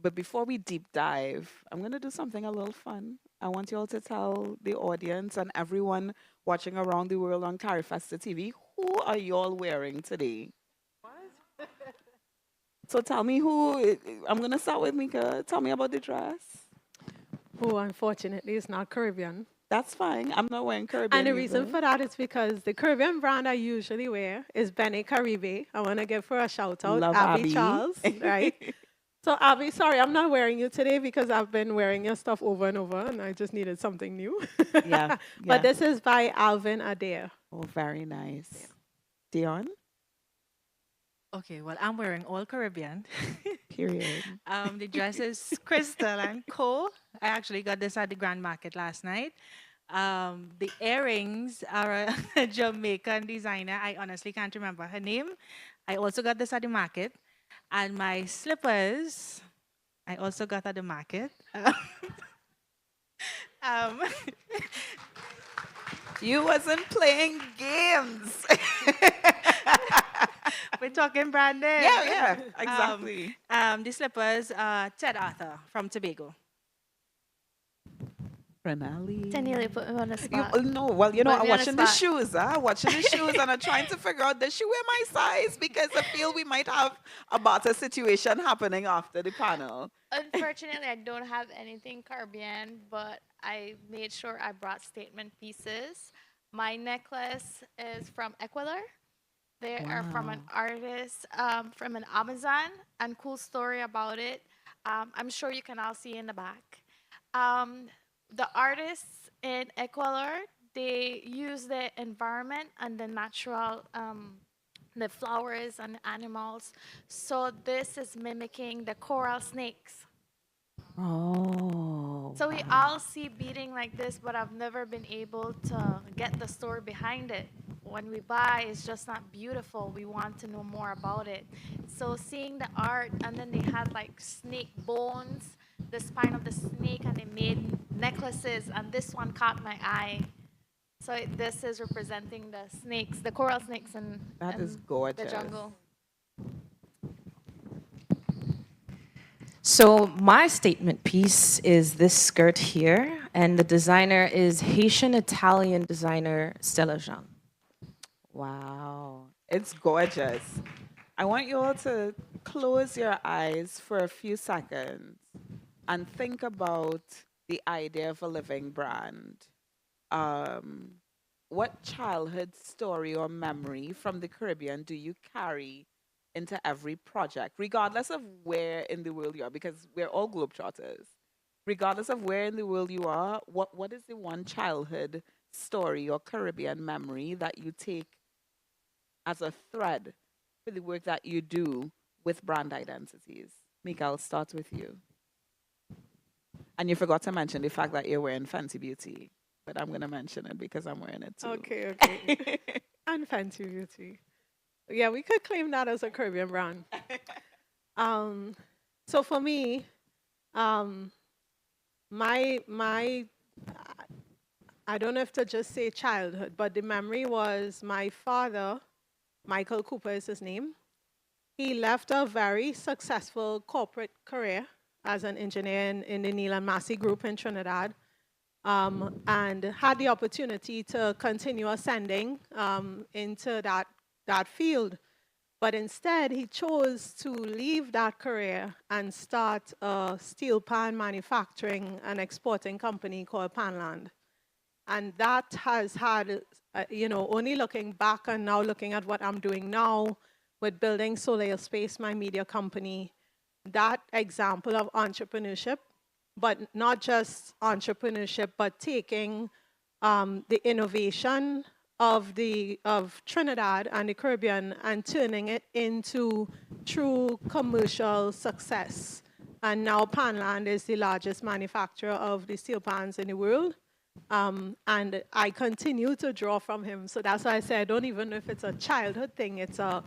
Speaker 5: But before we deep dive, I'm going to do something a little fun. I want you all to tell the audience and everyone watching around the world on CARIFEST TV, who are you all wearing today? What? So tell me who, I'm going to start with Mika. Tell me about the dress.
Speaker 1: Who unfortunately is not Caribbean.
Speaker 5: That's fine. I'm not wearing Caribbean.
Speaker 1: And the reason for that is because the Caribbean brand I usually wear is Bene Caribe. I want to give her a shout out,
Speaker 5: Love
Speaker 1: Abby Charles, right? So Abby, sorry, I'm not wearing you today because I've been wearing your stuff over and over and I just needed something new.
Speaker 5: Yeah.
Speaker 1: But this is by Alvin Adair.
Speaker 5: Oh, very nice. Dion?
Speaker 2: Okay, well, I'm wearing all Caribbean.
Speaker 5: Period.
Speaker 2: The dress is Crystal and Co. I actually got this at the Grand Market last night. The earrings are a Jamaican designer. I honestly can't remember her name. I also got this at the market. And my slippers, I also got at the market.
Speaker 5: You wasn't playing games.
Speaker 2: We're talking branding.
Speaker 5: Yeah, exactly.
Speaker 2: The slippers, Ted Arthur from Tobago.
Speaker 5: Renali.
Speaker 3: Tenili put me on the
Speaker 5: You
Speaker 3: spot.
Speaker 5: no, well,
Speaker 3: Put
Speaker 5: I'm
Speaker 3: me on the
Speaker 5: watching the
Speaker 3: spot.
Speaker 5: shoes, watching the shoes, and I'm trying to figure out does she wear my size because I feel we might have a barter situation happening after the panel.
Speaker 3: Unfortunately, I don't have anything Caribbean, but I made sure I brought statement pieces. My necklace is from Ecuador. They are from an
Speaker 5: Wow.
Speaker 3: artist from an Amazon, and cool story about it. I'm sure you can all see in the back. Um, the artists in Ecuador, they use the environment and the natural, the flowers and animals. So this is mimicking the coral snakes.
Speaker 5: Oh,
Speaker 3: So we
Speaker 5: wow.
Speaker 3: all see beading like this, but I've never been able to get the story behind it. When we buy, it's just not beautiful. We want to know more about it. So seeing the art, and then they had like snake bones, the spine of the snake, and they made necklaces, and this one caught my eye. So this is representing the snakes, the coral snakes,
Speaker 5: That is
Speaker 3: and the
Speaker 5: gorgeous.
Speaker 3: jungle.
Speaker 4: So my statement piece is this skirt here, and the designer is Haitian-Italian designer Stella Jean.
Speaker 5: Wow. It's gorgeous. I want you all to close your eyes for a few seconds and think about the idea of a living brand. Um, what childhood story or memory from the Caribbean do you carry into every project, regardless of where in the world you are? Because we're all globetrotters. Regardless of where in the world you are, what is the one childhood story or Caribbean memory that you take as a thread for the work that you do with brand identities? Mika, I'll start with you. And you forgot to mention the fact that you're wearing Fenty Beauty, but I'm going to mention it because I'm wearing it too.
Speaker 1: Okay, okay. And Fancy Beauty. Yeah, we could claim that as a Caribbean brand. Um, so for me, um, my I don't have to just say childhood, but the memory was my father, Michael Cooper is his name. He left a very successful corporate career as an engineer in the Neil and Massey Group in Trinidad, and had the opportunity to continue ascending into that field. But instead, he chose to leave that career and start a steel pan manufacturing and exporting company called Panland. And that has had, only looking back and now looking at what I'm doing now with building Soleil Space, my media company, that example of entrepreneurship, but not just entrepreneurship, but taking the innovation of Trinidad and the Caribbean and turning it into true commercial success. And now Panland is the largest manufacturer of the steel pans in the world. And I continue to draw from him. So that's why I say I don't even know if it's a childhood thing. It's a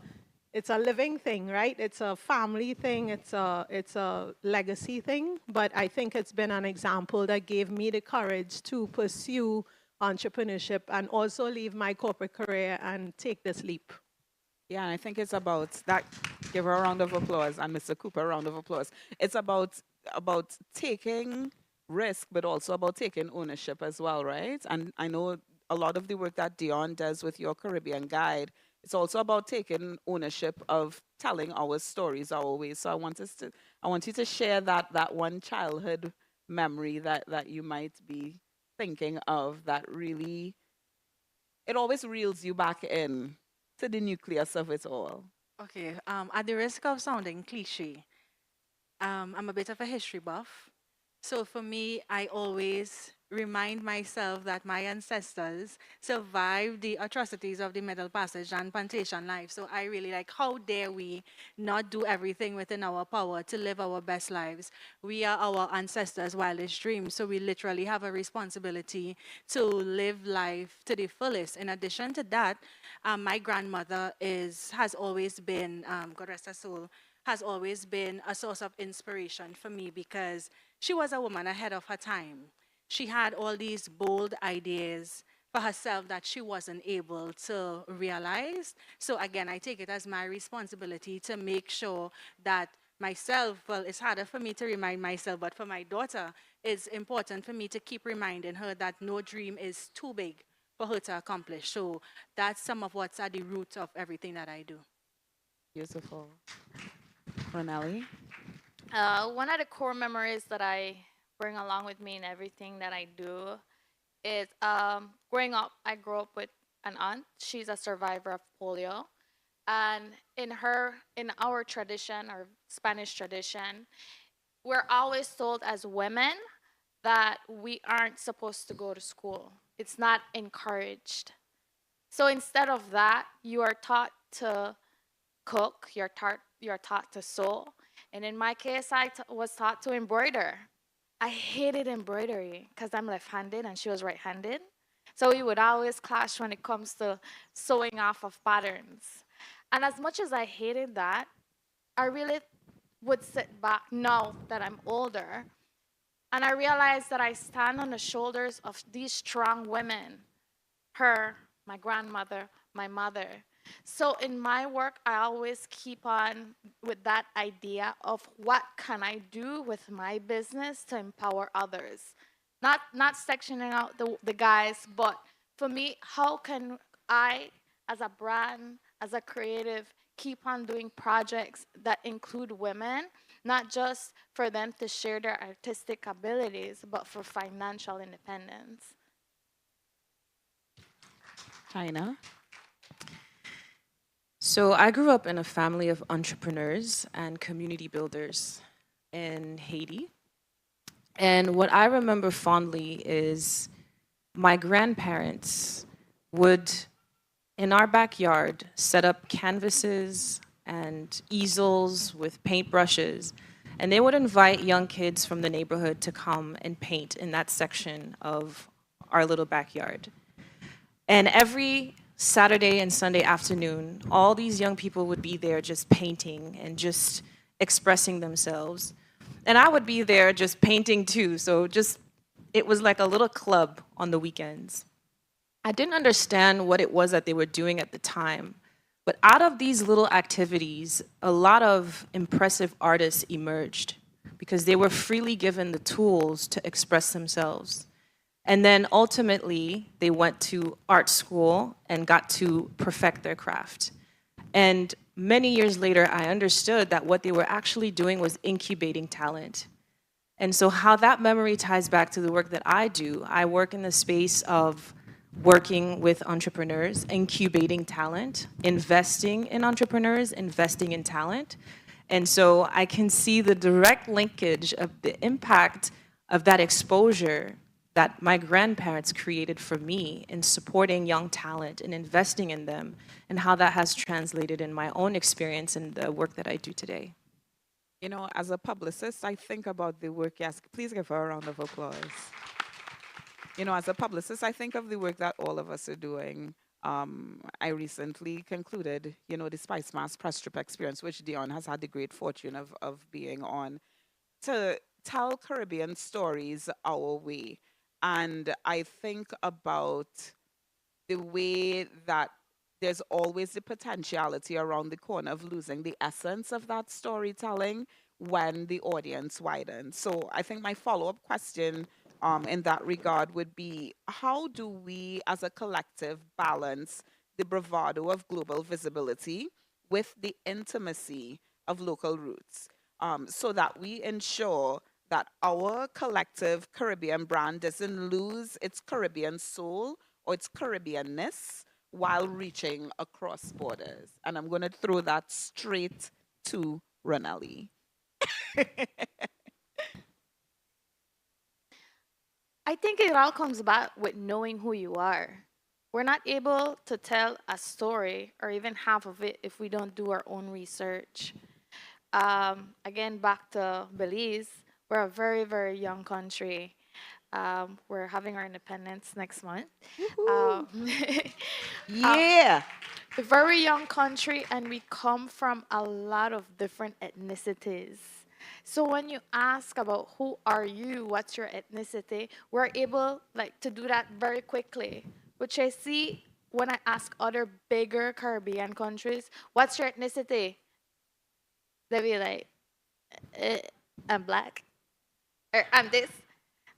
Speaker 1: living thing, right? It's a family thing. It's a legacy thing. But I think it's been an example that gave me the courage to pursue entrepreneurship and also leave my corporate career and take this leap.
Speaker 5: Yeah, and I think it's about that. Give her a round of applause, and Mr. Cooper a round of applause. It's about taking risk, but also about taking ownership as well, right? And I know a lot of the work that Dion does with your Caribbean guide. It's also about taking ownership of telling our stories our ways. So I want you to share that one childhood memory that you might be thinking of that really it always reels you back in to the nucleus of it all.
Speaker 2: Okay, at the risk of sounding cliche, I'm a bit of a history buff. So for me, I always remind myself that my ancestors survived the atrocities of the Middle Passage and plantation life. So I really like, how dare we not do everything within our power to live our best lives? We are our ancestors' wildest dreams. So we literally have a responsibility to live life to the fullest. In addition to that, my grandmother has always been, God rest her soul, has always been a source of inspiration for me because she was a woman ahead of her time. She had all these bold ideas for herself that she wasn't able to realize. So again, I take it as my responsibility to make sure that myself, well, it's harder for me to remind myself, but for my daughter, it's important for me to keep reminding her that no dream is too big for her to accomplish. So that's some of what's at the root of everything that I do.
Speaker 5: Beautiful. Ronelli?
Speaker 3: One of the core memories that I bring along with me in everything that I do is growing up. I grew up with an aunt. She's a survivor of polio. And in our tradition, or Spanish tradition, we're always told as women that we aren't supposed to go to school. It's not encouraged. So instead of that, you are taught to cook, you're taught to sew. And in my case, was taught to embroider. I hated embroidery because I'm left-handed and she was right-handed. So we would always clash when it comes to sewing off of patterns. And as much as I hated that, I really would sit back now that I'm older, and I realized that I stand on the shoulders of these strong women, her, my grandmother, my mother. So in my work, I always keep on with that idea of what can I do with my business to empower others. Not sectioning out the guys, but for me, how can I, as a brand, as a creative, keep on doing projects that include women, not just for them to share their artistic abilities, but for financial independence.
Speaker 5: China?
Speaker 4: So I grew up in a family of entrepreneurs and community builders in Haiti. And what I remember fondly is my grandparents would, in our backyard, set up canvases and easels with paintbrushes. And they would invite young kids from the neighborhood to come and paint in that section of our little backyard. And every Saturday and Sunday afternoon, all these young people would be there just painting and just expressing themselves. And I would be there just painting too. So it was like a little club on the weekends. I didn't understand what it was that they were doing at the time. But out of these little activities, a lot of impressive artists emerged because they were freely given the tools to express themselves. And then ultimately, they went to art school and got to perfect their craft. And many years later, I understood that what they were actually doing was incubating talent. And so how that memory ties back to the work that I do, I work in the space of working with entrepreneurs, incubating talent, investing in entrepreneurs, investing in talent. And so I can see the direct linkage of the impact of that exposure that my grandparents created for me in supporting young talent and investing in them, and how that has translated in my own experience and the work that I do today.
Speaker 5: You know, as a publicist, I think about the work, yes, please give her a round of applause. You know, as a publicist, I think of the work that all of us are doing. I recently concluded, you know, the Spice Mass press trip experience, which Dion has had the great fortune of being on, to tell Caribbean stories our way. And I think about the way that there's always the potentiality around the corner of losing the essence of that storytelling when the audience widens. So I think my follow-up question in that regard would be, how do we as a collective balance the bravado of global visibility with the intimacy of local roots, so that we ensure that our collective Caribbean brand doesn't lose its Caribbean soul or its Caribbeanness while reaching across borders? And I'm going to throw that straight to Ronelli.
Speaker 3: I think it all comes back with knowing who you are. We're not able to tell a story or even half of it if we don't do our own research. Again, back to Belize, we're a very, very young country. We're having our independence next month. Um,
Speaker 5: Yeah.
Speaker 3: a very young country, and we come from a lot of different ethnicities. So when you ask about who are you, what's your ethnicity, we're able like to do that very quickly, which I see when I ask other bigger Caribbean countries, what's your ethnicity? They'll be like, I'm black, or I'm this.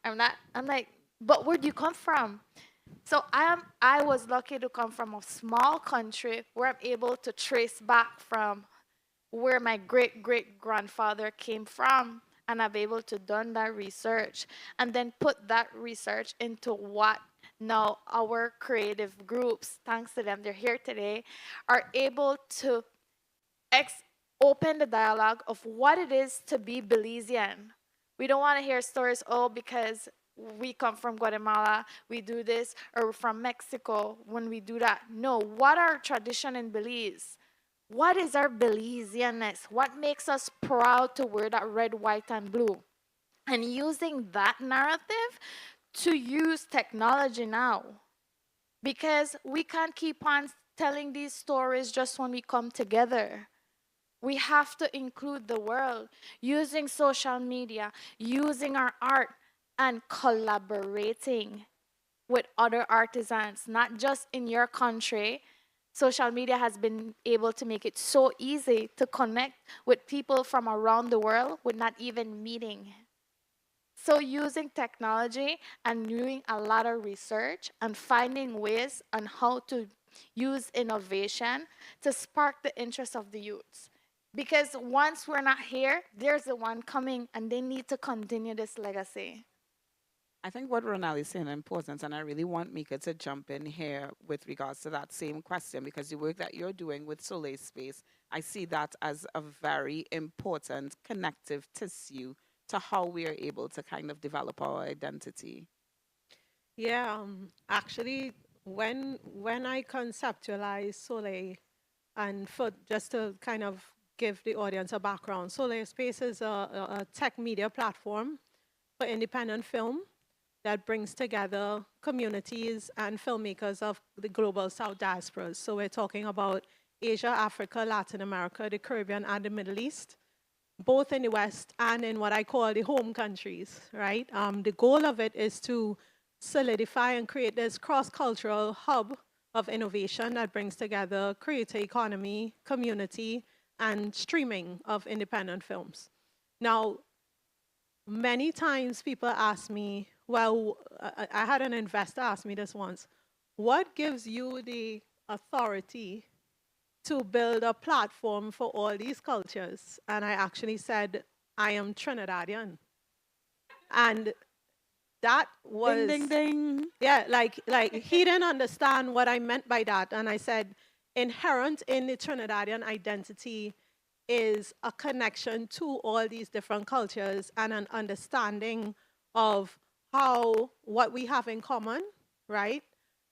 Speaker 3: I'm like, but where do you come from? So I was lucky to come from a small country where I'm able to trace back from where my great great grandfather came from, and I've able to done that research and then put that research into what now our creative groups, thanks to them, they're here today, are able to open the dialogue of what it is to be Belizean. We don't want to hear stories, oh, because we come from Guatemala, we do this, or from Mexico when we do that. No, what are tradition in Belize? What is our Belizeanness? What makes us proud to wear that red, white, and blue? And using that narrative to use technology now. Because we can't keep on telling these stories just when we come together. We have to include the world using social media, using our art, and collaborating with other artisans, not just in your country. Social media has been able to make it so easy to connect with people from around the world with not even meeting. So using technology and doing a lot of research and finding ways on how to use innovation to spark the interest of the youths. Because once we're not here, there's the one coming and they need to continue this legacy.
Speaker 5: I think what Ronald is saying is important, and I really want Mika to jump in here with regards to that same question, because the work that you're doing with Soleil Space, I see that as a very important connective tissue to how we are able to kind of develop our identity.
Speaker 1: Yeah, actually, when I conceptualize Soleil, and for just to kind of give the audience a background, Soleil Space is a tech media platform for independent film that brings together communities and filmmakers of the global South diasporas. So we're talking about Asia, Africa, Latin America, the Caribbean, and the Middle East, both in the West and in what I call the home countries, right? The goal of it is to solidify and create this cross-cultural hub of innovation that brings together creator economy, community, and streaming of independent films. Now, many times people ask me, well, I had an investor ask me this once, what gives you the authority to build a platform for all these cultures? And I actually said, I am Trinidadian. And that
Speaker 5: Ding,
Speaker 1: was,
Speaker 5: ding, ding.
Speaker 1: yeah, like he didn't understand what I meant by that. And I said, inherent in the Trinidadian identity is a connection to all these different cultures and an understanding of how what we have in common, right?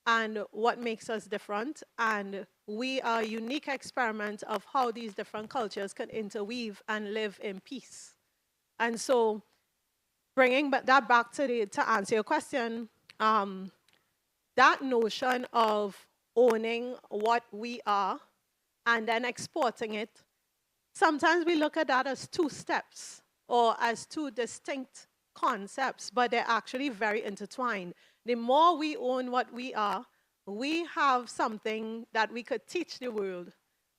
Speaker 1: And what makes us different. And we are a unique experiment of how these different cultures can interweave and live in peace. And so bringing that back to answer your question, that notion of owning what we are and then exporting it, sometimes we look at that as two steps or as two distinct concepts, but they're actually very intertwined. The more we own what we are, we have something that we could teach the world.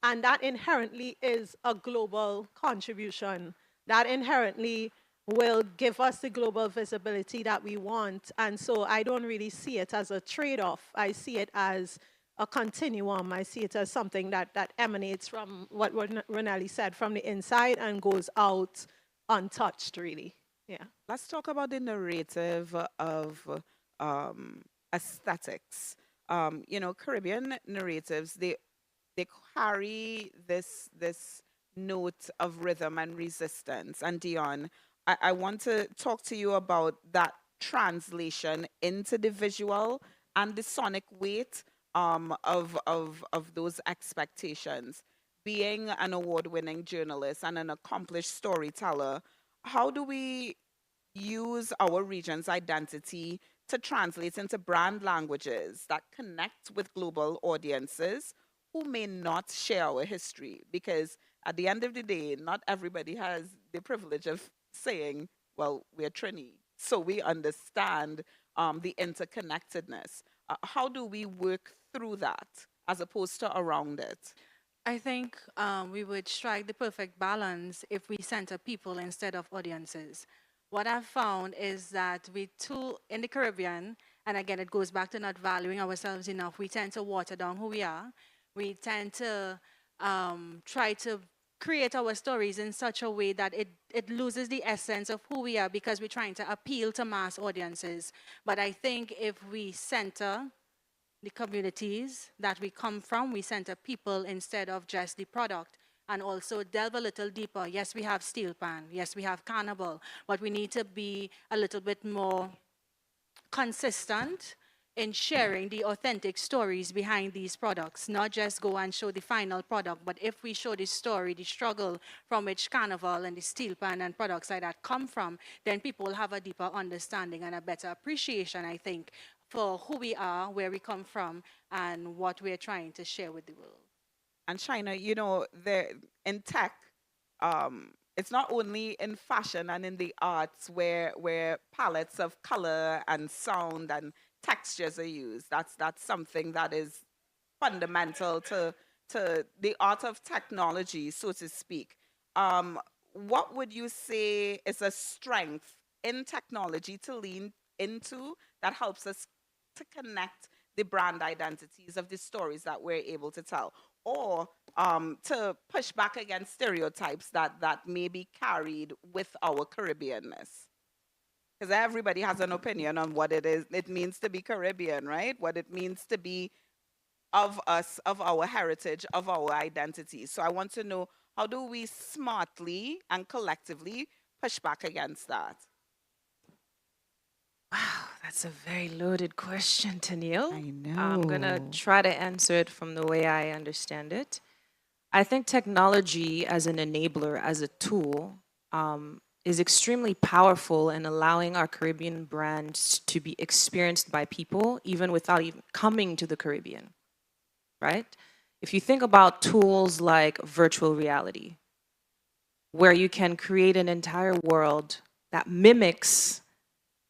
Speaker 1: And that inherently is a global contribution. That inherently will give us the global visibility that we want. And so I don't really see it as a trade-off. I see it as a continuum. I see it as something that emanates from what Ronelli said, from the inside and goes out untouched, really. Yeah.
Speaker 5: Let's talk about the narrative of aesthetics. Caribbean narratives, they carry this note of rhythm and resistance. And Dion, I want to talk to you about that translation into the visual and the sonic weight of those expectations. Being an award-winning journalist and an accomplished storyteller, how do we use our region's identity to translate into brand languages that connect with global audiences who may not share our history? Because at the end of the day, not everybody has the privilege of saying, well, we're Trini, so we understand the interconnectedness. How do we work through that as opposed to around it?
Speaker 2: I think we would strike the perfect balance if we center people instead of audiences. What I've found is that we too, in the Caribbean, and again, it goes back to not valuing ourselves enough, we tend to water down who we are. We tend to try to create our stories in such a way that it loses the essence of who we are because we're trying to appeal to mass audiences. But I think if we center the communities that we come from, we center people instead of just the product, and also delve a little deeper. Yes, we have steel pan. Yes, we have carnival, but we need to be a little bit more consistent in sharing the authentic stories behind these products, not just go and show the final product, but if we show the story, the struggle from which carnival and the steel pan and products like that come from, then people will have a deeper understanding and a better appreciation, I think, for who we are, where we come from, and what we're trying to share with the world.
Speaker 5: And China, in tech, it's not only in fashion and in the arts where palettes of color and sound and textures are used. That's something that is fundamental to the art of technology, so to speak. What would you say is a strength in technology to lean into that helps us to connect the brand identities of the stories that we're able to tell, or to push back against stereotypes that may be carried with our Caribbeanness? Because everybody has an opinion on what it means to be Caribbean, right? What it means to be of us, of our heritage, of our identity. So I want to know, how do we smartly and collectively push back against that?
Speaker 4: Wow, that's a very loaded question, Tennille.
Speaker 5: I know.
Speaker 4: I'm going to try to answer it from the way I understand it. I think technology as an enabler, as a tool, is extremely powerful in allowing our Caribbean brands to be experienced by people, even without even coming to the Caribbean, right? If you think about tools like virtual reality, where you can create an entire world that mimics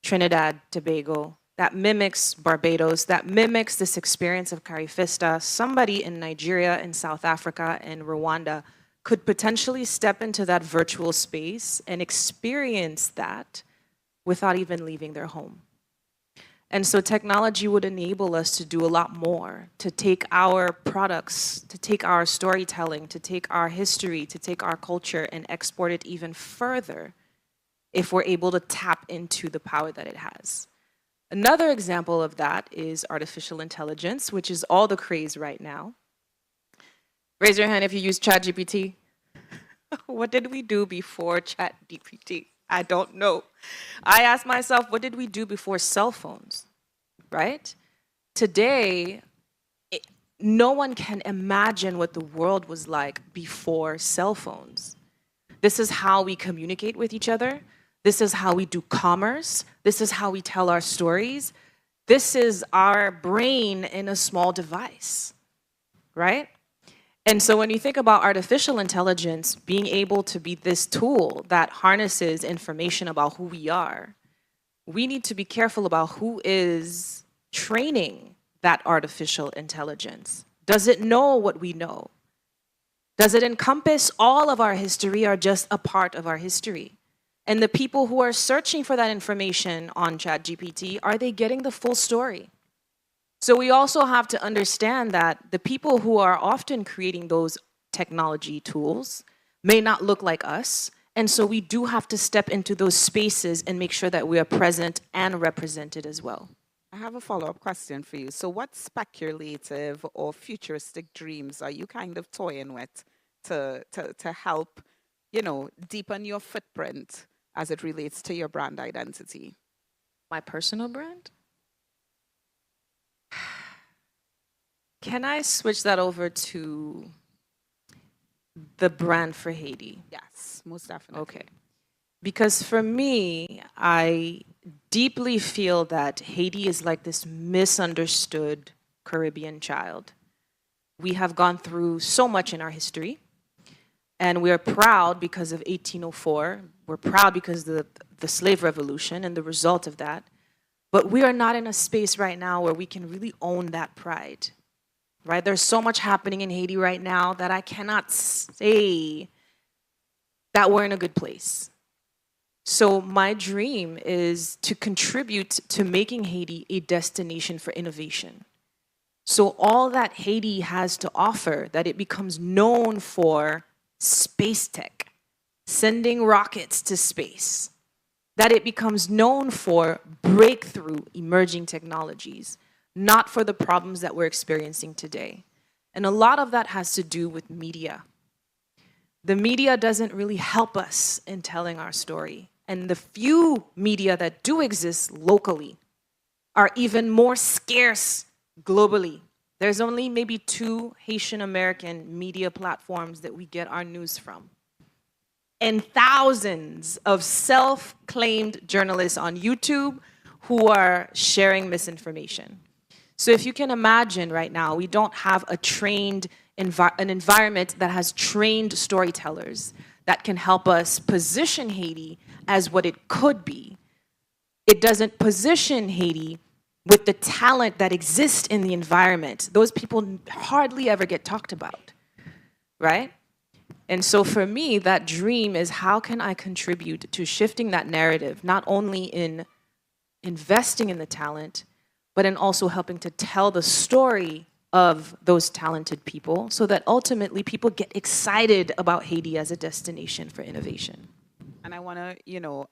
Speaker 4: Trinidad, Tobago, that mimics Barbados, that mimics this experience of CARIFEST, somebody in Nigeria, in South Africa, and Rwanda could potentially step into that virtual space and experience that without even leaving their home. And so technology would enable us to do a lot more, to take our products, to take our storytelling, to take our history, to take our culture and export it even further if we're able to tap into the power that it has. Another example of that is artificial intelligence, which is all the craze right now. Raise your hand if you use ChatGPT. What did we do before ChatGPT? I don't know. I ask myself, what did we do before cell phones, right? Today, no one can imagine what the world was like before cell phones. This is how we communicate with each other. This is how we do commerce. This is how we tell our stories. This is our brain in a small device, right? And so when you think about artificial intelligence being able to be this tool that harnesses information about who we are, we need to be careful about who is training that artificial intelligence. Does it know what we know? Does it encompass all of our history or just a part of our history? And the people who are searching for that information on ChatGPT, are they getting the full story? So we also have to understand that the people who are often creating those technology tools may not look like us. And so we do have to step into those spaces and make sure that we are present and represented as well.
Speaker 5: I have a follow-up question for you. So what speculative or futuristic dreams are you kind of toying with to help, deepen your footprint as it relates to your brand identity?
Speaker 4: My personal brand? Can I switch that over to the brand for Haiti?
Speaker 5: Yes, most definitely.
Speaker 4: Okay. Because for me, I deeply feel that Haiti is like this misunderstood Caribbean child. We have gone through so much in our history, and we're proud because of 1804. We're proud because of the slave revolution and the result of that. But we are not in a space right now where we can really own that pride, right? There's so much happening in Haiti right now that I cannot say that we're in a good place. So my dream is to contribute to making Haiti a destination for innovation. So all that Haiti has to offer, that it becomes known for space tech, sending rockets to space, that it becomes known for breakthrough emerging technologies, not for the problems that we're experiencing today. And a lot of that has to do with media. The media doesn't really help us in telling our story. And the few media that do exist locally are even more scarce globally. There's only maybe 2 Haitian American media platforms that we get our news from. And thousands of self-claimed journalists on YouTube who are sharing misinformation. So if you can imagine right now, we don't have a trained an environment that has trained storytellers that can help us position Haiti as what it could be. It doesn't position Haiti with the talent that exists in the environment. Those people hardly ever get talked about, right? And so for me, that dream is how can I contribute to shifting that narrative, not only in investing in the talent, but in also helping to tell the story of those talented people so that ultimately people get excited about Haiti as a destination for innovation.
Speaker 5: And I want to,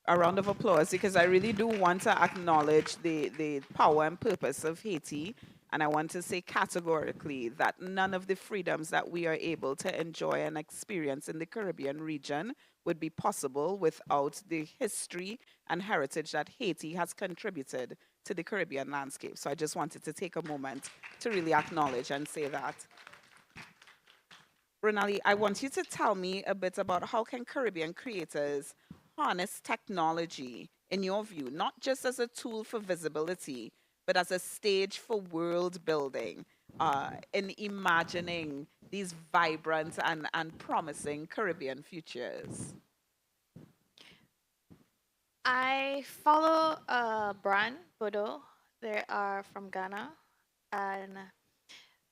Speaker 5: a round of applause because I really do want to acknowledge the power and purpose of Haiti. And I want to say categorically that none of the freedoms that we are able to enjoy and experience in the Caribbean region would be possible without the history and heritage that Haiti has contributed to the Caribbean landscape. So I just wanted to take a moment to really acknowledge and say that. Renali, I want you to tell me a bit about how can Caribbean creators harness technology, in your view, not just as a tool for visibility, but as a stage for world building, in imagining these vibrant and promising Caribbean futures?
Speaker 3: I follow a brand, Bodo. They are from Ghana. And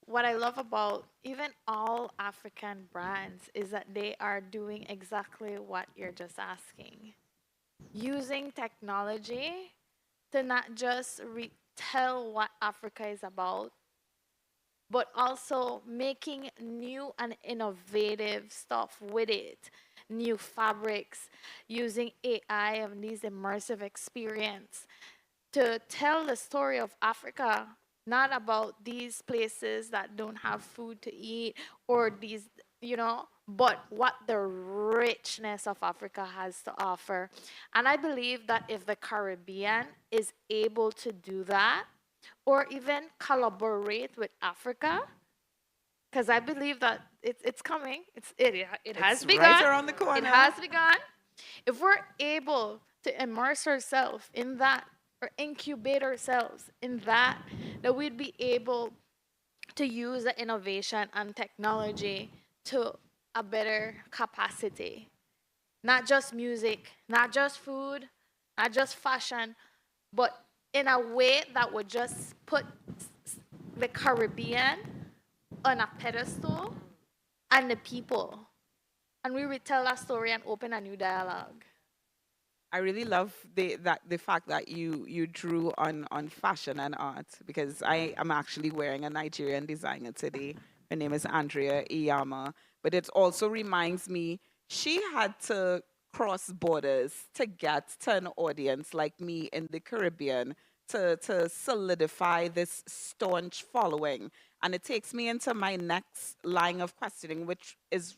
Speaker 3: what I love about even all African brands is that they are doing exactly what you're just asking. Using technology to not just tell what Africa is about, but also making new and innovative stuff with it. New fabrics, using AI and these immersive experience to tell the story of Africa, not about these places that don't have food to eat or these, but what the richness of Africa has to offer. And I believe that if the Caribbean is able to do that, or even collaborate with Africa, because I believe that it's coming. It has
Speaker 5: It's
Speaker 3: begun.
Speaker 5: right around the corner.
Speaker 3: It has begun. If we're able to immerse ourselves in that or incubate ourselves in that, that we'd be able to use the innovation and technology to a better capacity. Not just music, not just food, not just fashion, but in a way that would just put the Caribbean on a pedestal and the people. And we retell that story and open a new dialogue.
Speaker 5: I really love the fact that you drew on fashion and art because I am actually wearing a Nigerian designer today. Her name is Andrea Iyama, but it also reminds me she had to cross borders to get to an audience like me in the Caribbean to solidify this staunch following. And it takes me into my next line of questioning, which is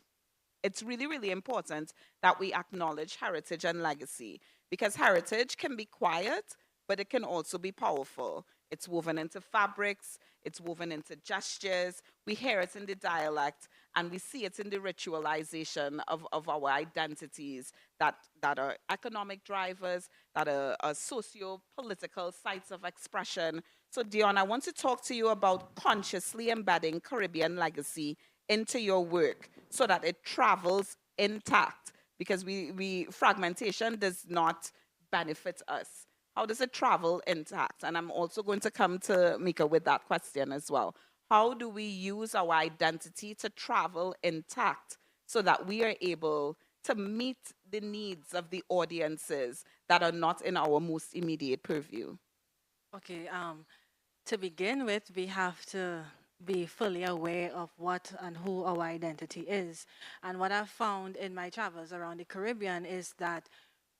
Speaker 5: it's really, really important that we acknowledge heritage and legacy because heritage can be quiet, but it can also be powerful. It's woven into fabrics, it's woven into gestures. We hear it in the dialect, and we see it in the ritualization of our identities that are economic drivers, that are socio-political sites of expression. So, Dion, I want to talk to you about consciously embedding Caribbean legacy into your work so that it travels intact because we fragmentation does not benefit us. How does it travel intact? And I'm also going to come to Mika with that question as well. How do we use our identity to travel intact so that we are able to meet the needs of the audiences that are not in our most immediate purview?
Speaker 6: Okay, to begin with, we have to be fully aware of what and who our identity is. And what I've found in my travels around the Caribbean is that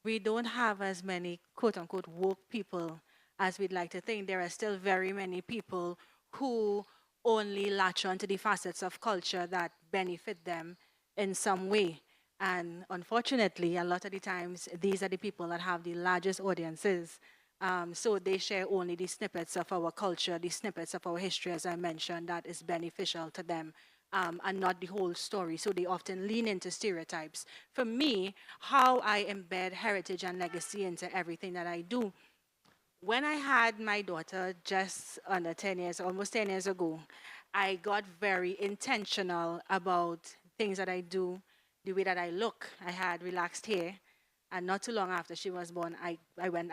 Speaker 6: we don't have as many quote unquote woke people as we'd like to think. There are still very many people who only latch on to the facets of culture that benefit them in some way. And unfortunately, a lot of the times, these are the people that have the largest audiences. So they share only the snippets of our culture, the snippets of our history, as I mentioned, that is beneficial to them, and not the whole story. So they often lean into stereotypes. For me, how I embed heritage and legacy into everything that I do, when I had my daughter just under 10 years, almost 10 years ago, I got very intentional about things that I do, the way that I look. I had relaxed hair. And not too long after she was born, I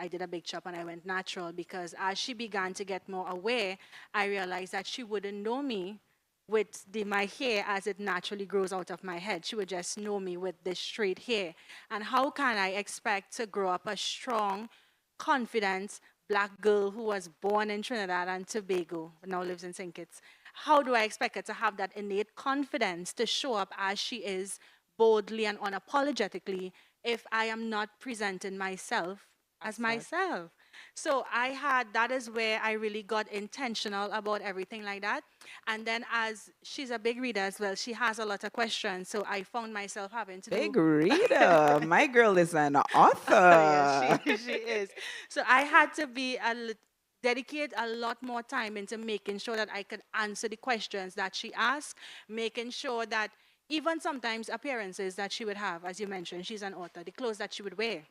Speaker 6: did a big chop and I went natural, because as she began to get more aware, I realized that she wouldn't know me with my hair as it naturally grows out of my head. She would just know me with this straight hair. And how can I expect to grow up a strong, confident Black girl who was born in Trinidad and Tobago, now lives in St. Kitts? How do I expect her to have that innate confidence to show up as she is, boldly and unapologetically, if I am not presenting myself as myself? So that is where I really got intentional about everything like that. And then, as she's a big reader as well, she has a lot of questions. So I found myself having to
Speaker 5: Big reader. My girl is an author.
Speaker 6: Yes, she is. So I had to dedicate a lot more time into making sure that I could answer the questions that she asked, making sure that even sometimes appearances that she would have, as you mentioned, she's an author, the clothes that she would wear,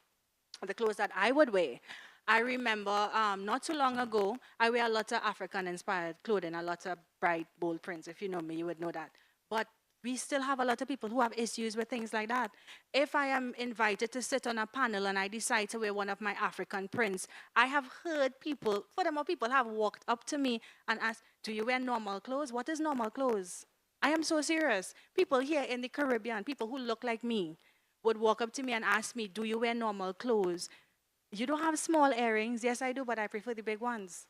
Speaker 6: the clothes that I would wear. I remember not too long ago, I wear a lot of African-inspired clothing, a lot of bright, bold prints. If you know me, you would know that. But we still have a lot of people who have issues with things like that. If I am invited to sit on a panel and I decide to wear one of my African prints, I have heard people, furthermore, people have walked up to me and asked, do you wear normal clothes? What is normal clothes? I am so serious. People here in the Caribbean, people who look like me, would walk up to me and ask me, do you wear normal clothes? You don't have small earrings? Yes, I do, but I prefer the big ones.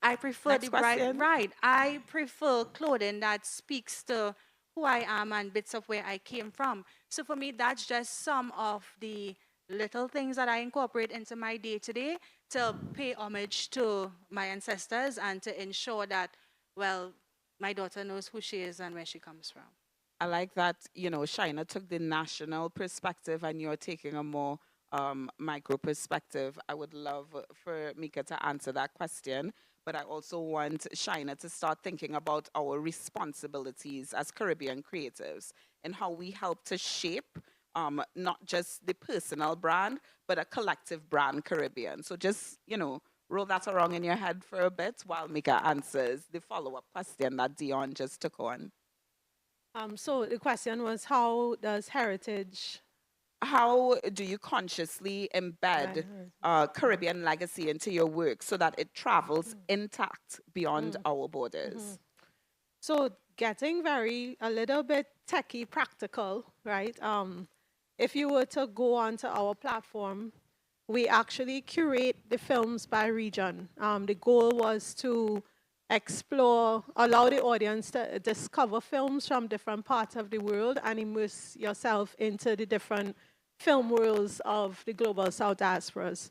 Speaker 6: I prefer
Speaker 5: Next
Speaker 6: the bright,
Speaker 5: question.
Speaker 6: right. I prefer clothing that speaks to who I am and bits of where I came from. So for me, that's just some of the little things that I incorporate into my day-to-day to pay homage to my ancestors and to ensure that, well, my daughter knows who she is and where she comes from.
Speaker 5: I like that, Shina took the national perspective and you're taking a more micro perspective. I would love for Mika to answer that question, but I also want Shina to start thinking about our responsibilities as Caribbean creatives and how we help to shape not just the personal brand, but a collective brand Caribbean. So just, roll that around in your head for a bit while Mika answers the follow-up question that Dion just took on.
Speaker 1: So the question was, how does heritage...
Speaker 5: How do you consciously embed Caribbean legacy into your work so that it travels intact beyond our borders?
Speaker 1: So getting a little bit techie practical, right? If you were to go onto our platform, we actually curate the films by region. The goal was to allow the audience to discover films from different parts of the world and immerse yourself into the different film worlds of the global South diasporas.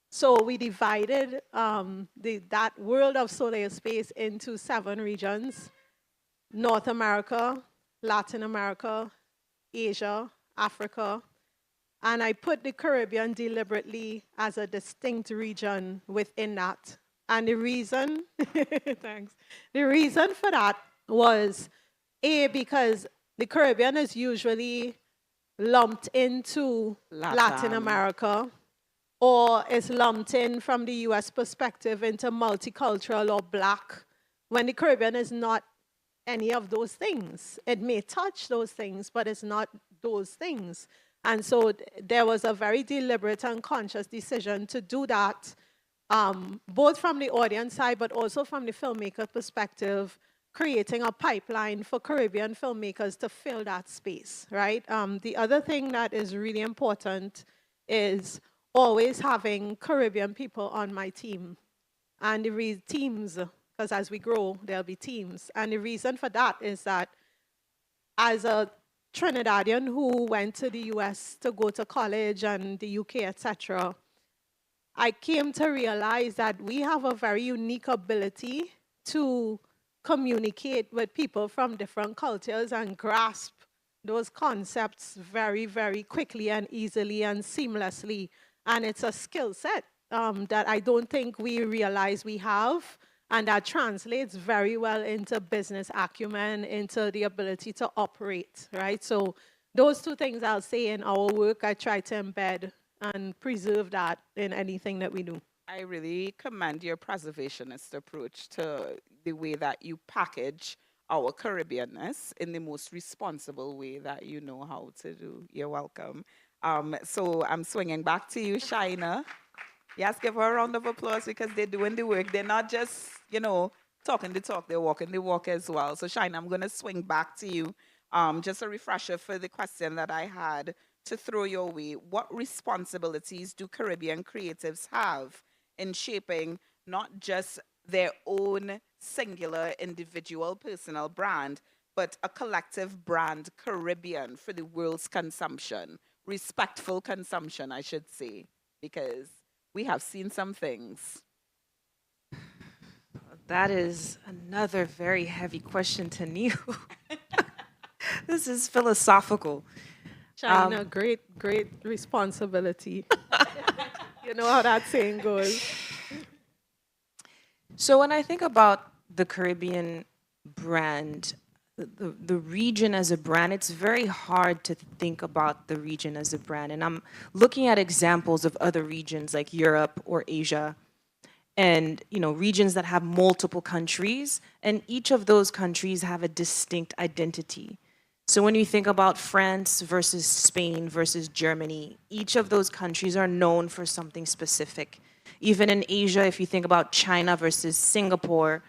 Speaker 1: So we divided that world of solar space into 7 regions: North America, Latin America, Asia, Africa, and I put the Caribbean deliberately as a distinct region within that. And the reason, thanks. The reason for that was, because the Caribbean is usually lumped into Latin America, or is lumped in from the US perspective into multicultural or Black, when the Caribbean is not any of those things. It may touch those things, but it's not those things. And so there was a very deliberate and conscious decision to do that, both from the audience side, but also from the filmmaker perspective, creating a pipeline for Caribbean filmmakers to fill that space, right? The other thing that is really important is always having Caribbean people on my team. And the teams, because as we grow, there'll be teams. And the reason for that is that as a Trinidadian who went to the US to go to college and the UK, etc., I came to realize that we have a very unique ability to communicate with people from different cultures and grasp those concepts very, very quickly and easily and seamlessly. And it's a skill set that I don't think we realize we have, and that translates very well into business acumen, into the ability to operate, right? So those two things I'll say in our work, I try to embed and preserve that in anything that we do.
Speaker 5: I really commend your preservationist approach to the way that you package our Caribbeanness in the most responsible way that you know how to do. You're welcome. So I'm swinging back to you, Shaina. Yes, give her a round of applause because they're doing the work. They're not just, talking the talk, they're walking the walk as well. So Shaina, I'm going to swing back to you. Just a refresher for the question that I had to throw your way. What responsibilities do Caribbean creatives have in shaping not just their own singular, individual, personal brand, but a collective brand, Caribbean, for the world's consumption? Respectful consumption, I should say, because we have seen some things.
Speaker 4: That is another very heavy question to Neil. This is philosophical.
Speaker 1: China, great responsibility. You know how that saying goes.
Speaker 4: So when I think about the Caribbean brand, the region as a brand, it's very hard to think about the region as a brand. And I'm looking at examples of other regions like Europe or Asia, and regions that have multiple countries, and each of those countries have a distinct identity. So when you think about France versus Spain versus Germany, each of those countries are known for something specific. Even in Asia, if you think about China versus Singapore,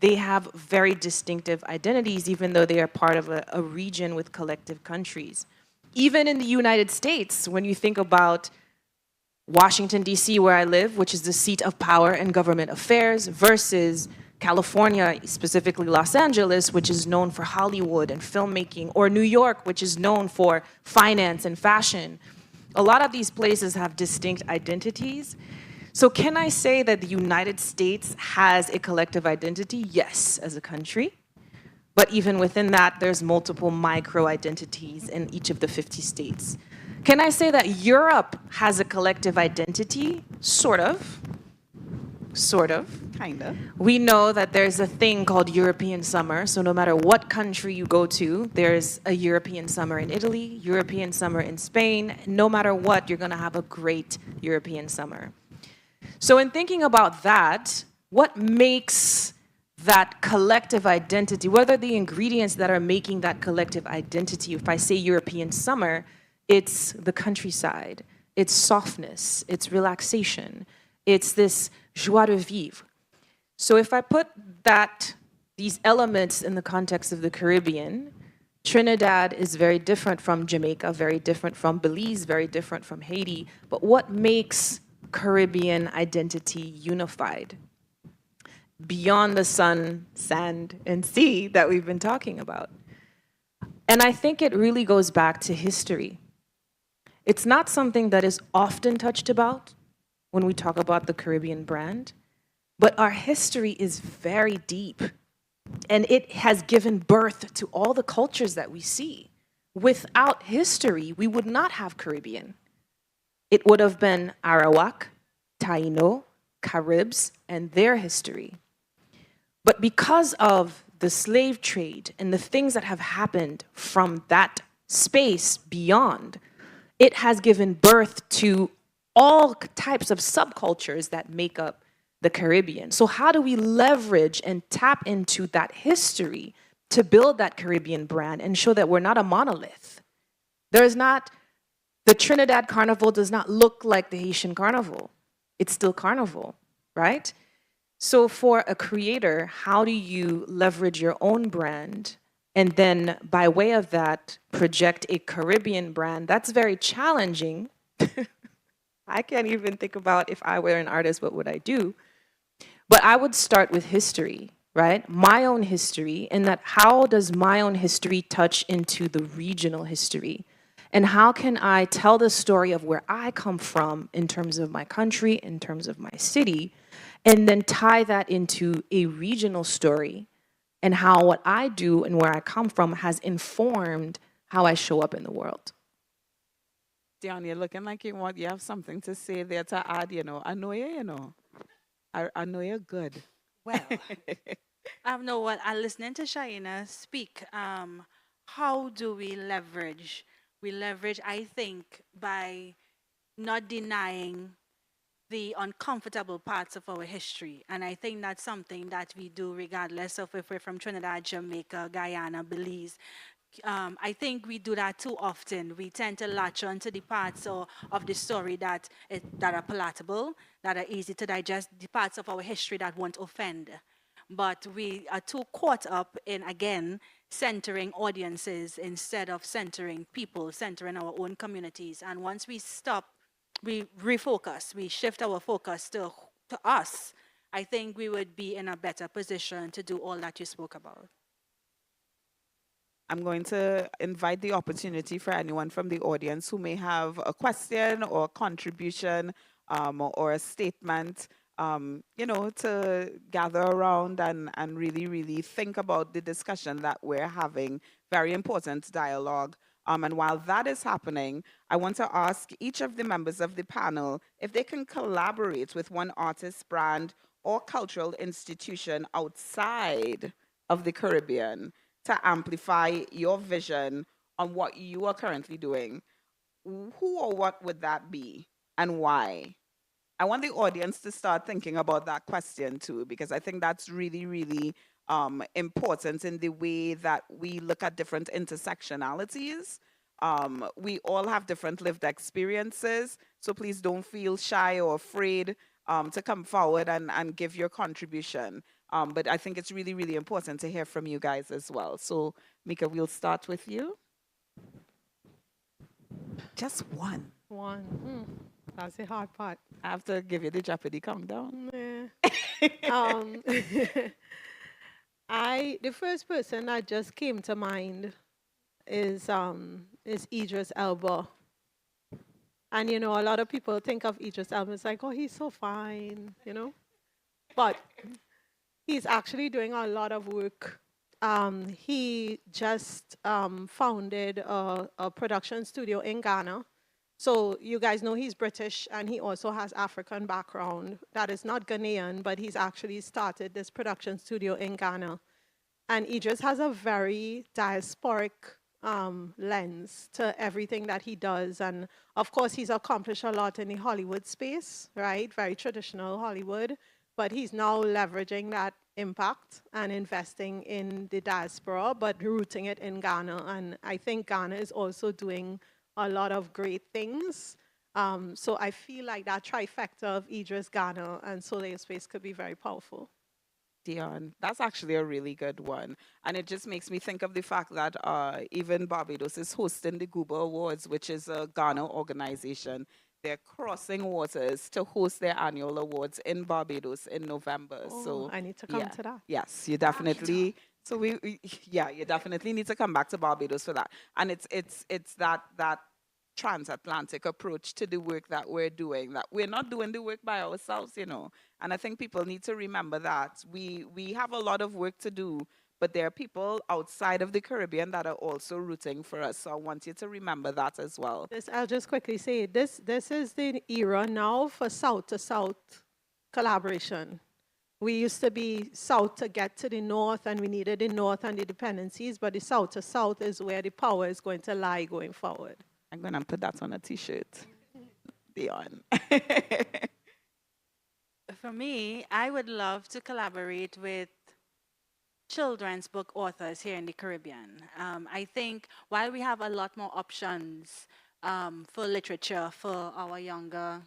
Speaker 4: they have very distinctive identities, even though they are part of a region with collective countries. Even in the United States, when you think about Washington, D.C., where I live, which is the seat of power and government affairs, versus California, specifically Los Angeles, which is known for Hollywood and filmmaking, or New York, which is known for finance and fashion. A lot of these places have distinct identities. So can I say that the United States has a collective identity? Yes, as a country. But even within that, there's multiple micro-identities in each of the 50 states. Can I say that Europe has a collective identity? Sort of. Sort of.
Speaker 5: Kind of.
Speaker 4: We know that there's a thing called European summer. So no matter what country you go to, there's a European summer in Italy, European summer in Spain. No matter what, you're going to have a great European summer. So in thinking about that, what makes that collective identity, what are the ingredients that are making that collective identity? If I say European summer, it's the countryside, it's softness, it's relaxation, it's this joie de vivre. So if I put these elements in the context of the Caribbean, Trinidad is very different from Jamaica, very different from Belize, very different from Haiti. But what makes Caribbean identity unified? Beyond the sun, sand, and sea that we've been talking about. And I think it really goes back to history. It's not something that is often touched about when we talk about the Caribbean brand, but our history is very deep, and it has given birth to all the cultures that we see. Without history, we would not have Caribbean. It would have been Arawak, Taino, Caribs, and their history. But because of the slave trade and the things that have happened from that space beyond, it has given birth to all types of subcultures that make up the Caribbean. So how do we leverage and tap into that history to build that Caribbean brand and show that we're not a monolith? The Trinidad Carnival does not look like the Haitian Carnival. It's still Carnival, right? So for a creator, how do you leverage your own brand and then by way of that project a Caribbean brand? That's very challenging. I can't even think about if I were an artist, what would I do? But I would start with history, right? My own history, and that how does my own history touch into the regional history? And how can I tell the story of where I come from in terms of my country, in terms of my city, and then tie that into a regional story and how what I do and where I come from has informed how I show up in the world.
Speaker 5: Dion, you're looking like you have something to say there to add, you know. I know you, you know. I know you're good.
Speaker 6: Well, I know what I'm listening to Shaina speak. How do we leverage? We leverage, I think, by not denying the uncomfortable parts of our history. And I think that's something that we do regardless of if we're from Trinidad, Jamaica, Guyana, Belize. I think we do that too often. We tend to latch on to the parts of the story that are palatable, that are easy to digest, the parts of our history that won't offend. But we are too caught up in, again, centering audiences instead of centering people, centering our own communities. And once we stop, we refocus, we shift our focus to us, I think we would be in a better position to do all that you spoke about.
Speaker 5: I'm going to invite the opportunity for anyone from the audience who may have a question or contribution or a statement, you know, to gather around and really, really think about the discussion that we're having. Very important dialogue. And while that is happening, I want to ask each of the members of the panel if they can collaborate with one artist, brand, or cultural institution outside of the Caribbean to amplify your vision on what you are currently doing. Who or what would that be and why? I want the audience to start thinking about that question too, because I think that's really, really important in the way that we look at different intersectionalities. We all have different lived experiences, so please don't feel shy or afraid to come forward and give your contribution. But I think it's really, really important to hear from you guys as well. So, Mika, we'll start with you. Just one.
Speaker 1: One. That's the hard part.
Speaker 5: I have to give you the Jeopardy countdown.
Speaker 1: Um, the first person that just came to mind is Idris Elba. And you know, a lot of people think of Idris Elba as like, oh, he's so fine, you know. But he's actually doing a lot of work. He just founded a production studio in Ghana. So you guys know he's British and he also has African background. That is not Ghanaian, but he's actually started this production studio in Ghana. And Idris has a very diasporic lens to everything that he does. And of course, he's accomplished a lot in the Hollywood space, right? Very traditional Hollywood. But he's now leveraging that impact and investing in the diaspora, but rooting it in Ghana. And I think Ghana is also doing a lot of great things. So I feel like that trifecta of Idris, Ghana, and Soleil Space could be very powerful.
Speaker 5: Dion, that's actually a really good one. And it just makes me think of the fact that even Barbados is hosting the Gooba Awards, which is a Ghana organization. They're crossing waters to host their annual awards in Barbados in November.
Speaker 1: Oh,
Speaker 5: so
Speaker 1: I need to come to that.
Speaker 5: Yes, you definitely. So yeah, you definitely need to come back to Barbados for that. And it's that transatlantic approach to the work that we're doing. That we're not doing the work by ourselves, you know. And I think people need to remember that we have a lot of work to do, but there are people outside of the Caribbean that are also rooting for us. So I want you to remember that as well.
Speaker 1: I'll just quickly say this is the era now for South to South collaboration. We used to be South to get to the North, and we needed the North and the dependencies, but the South to South is where the power is going to lie going forward.
Speaker 5: I'm going to put that on a T-shirt. Dion.
Speaker 6: For me, I would love to collaborate with children's book authors here in the Caribbean. I think while we have a lot more options for literature for our younger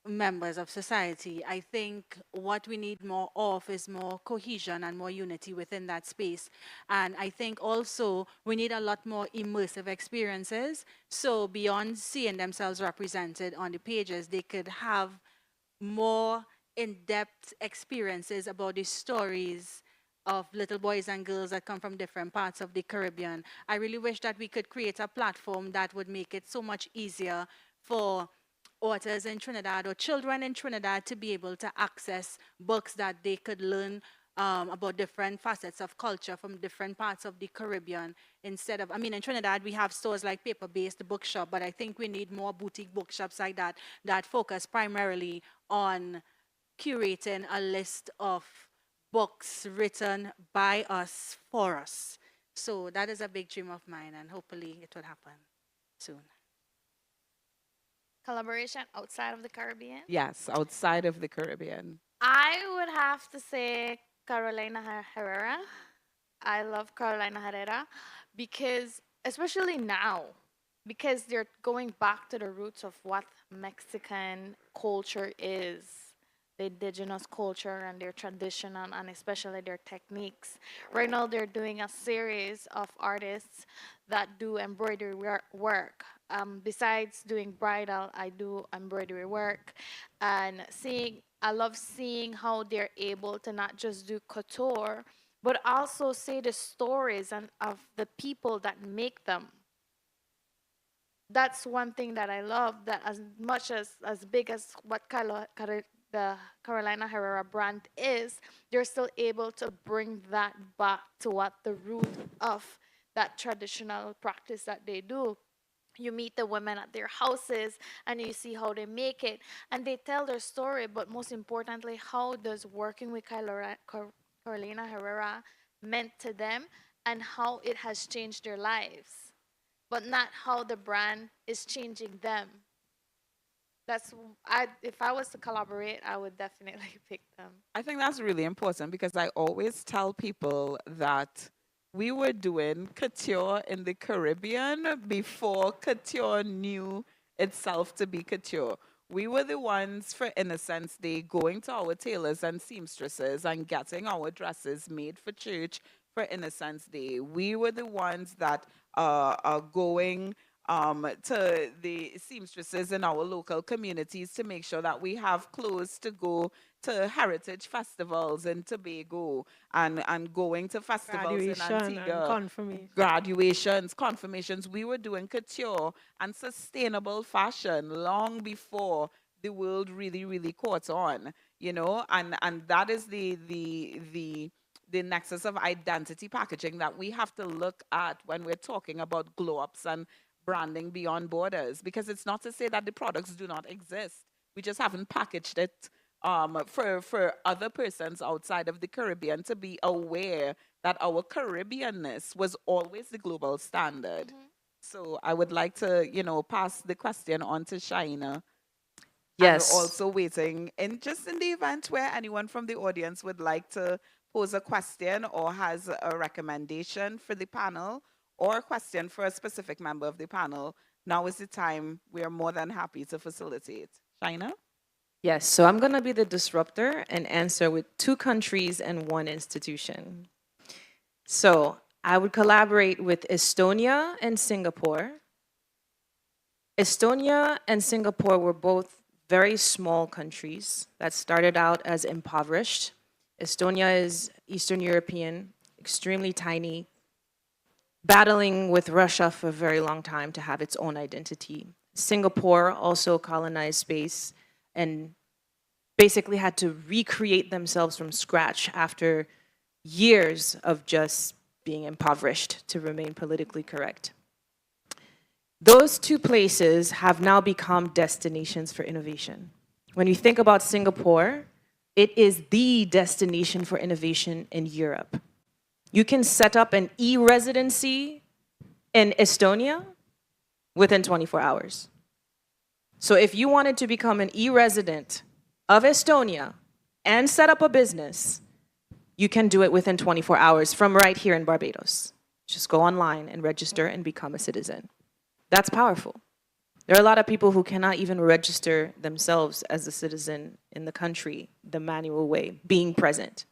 Speaker 6: members of society. I think what we need more of is more cohesion and more unity within that space. And I think also we need a lot more immersive experiences. So beyond seeing themselves represented on the pages, they could have more in-depth experiences about the stories of little boys and girls that come from different parts of the Caribbean. I really wish that we could create a platform that would make it so much easier for authors in Trinidad or children in Trinidad to be able to access books that they could learn about different facets of culture from different parts of the Caribbean. Instead of, I mean, in Trinidad, we have stores like Paper-Based Bookshop, but I think we need more boutique bookshops like that that focus primarily on curating a list of books written by us for us. So that is a big dream of mine, and hopefully it will happen soon.
Speaker 3: Collaboration outside of the Caribbean?
Speaker 5: Yes, outside of the Caribbean.
Speaker 3: I would have to say Carolina Herrera. I love Carolina Herrera because, especially now, because they're going back to the roots of what Mexican culture is, the indigenous culture and their tradition and especially their techniques. Right now, they're doing a series of artists that do embroidery work. Besides doing bridal, I do embroidery work, and I love seeing how they're able to not just do couture, but also say the stories and of the people that make them. That's one thing that I love. That as much as big as what the Carolina Herrera brand is, they're still able to bring that back to what the root of that traditional practice that they do. You meet the women at their houses and you see how they make it and they tell their story, but most importantly, how does working with Carolina Herrera meant to them and how it has changed their lives, but not how the brand is changing them. If I was to collaborate, I would definitely pick them.
Speaker 5: I think that's really important because I always tell people that we were doing couture in the Caribbean before couture knew itself to be couture. We were the ones for Innocence Day going to our tailors and seamstresses and getting our dresses made for church for Innocence Day. We were the ones that are going to the seamstresses in our local communities to make sure that we have clothes to go to heritage festivals in Tobago and going to festivals in
Speaker 1: Graduation and
Speaker 5: Antigua.
Speaker 1: confirmation.
Speaker 5: Graduations, confirmations. We were doing couture and sustainable fashion long before the world really, really caught on, and that is the nexus of identity packaging that we have to look at when we're talking about glow ups and branding beyond borders, because it's not to say that the products do not exist. We just haven't packaged it for other persons outside of the Caribbean to be aware that our Caribbeanness was always the global standard. So I would like to, pass the question on to Shaina.
Speaker 4: Yes.
Speaker 5: And we're also waiting, in the event where anyone from the audience would like to pose a question or has a recommendation for the panel or a question for a specific member of the panel, now is the time. We are more than happy to facilitate. Shaina?
Speaker 4: Yes, so I'm going to be the disruptor and answer with 2 countries and 1 institution. So I would collaborate with Estonia and Singapore. Estonia and Singapore were both very small countries that started out as impoverished. Estonia is Eastern European, extremely tiny, battling with Russia for a very long time to have its own identity. Singapore also colonized space and basically had to recreate themselves from scratch after years of just being impoverished to remain politically correct. Those 2 places have now become destinations for innovation. When you think about Singapore, it is the destination for innovation in Europe. You can set up an e-residency in Estonia within 24 hours. So if you wanted to become an e-resident of Estonia and set up a business, you can do it within 24 hours from right here in Barbados. Just go online and register and become a citizen. That's powerful. There are a lot of people who cannot even register themselves as a citizen in the country the manual way, being present.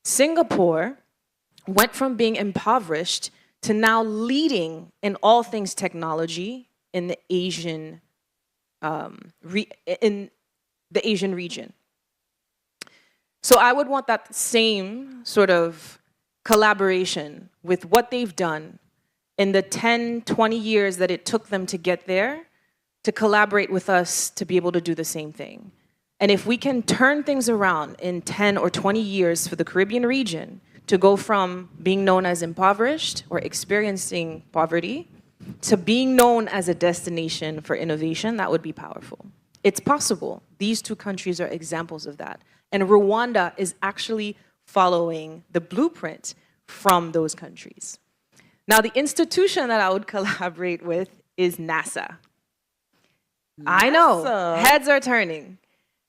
Speaker 4: Singapore went from being impoverished to now leading in all things technology in the Asian region. So I would want that same sort of collaboration with what they've done in the 10, 20 years that it took them to get there, to collaborate with us to be able to do the same thing. And if we can turn things around in 10 or 20 years for the Caribbean region to go from being known as impoverished or experiencing poverty to being known as a destination for innovation, that would be powerful. It's possible. These two countries are examples of that. And Rwanda is actually following the blueprint from those countries. Now, the institution that I would collaborate with is NASA. I know, heads are turning.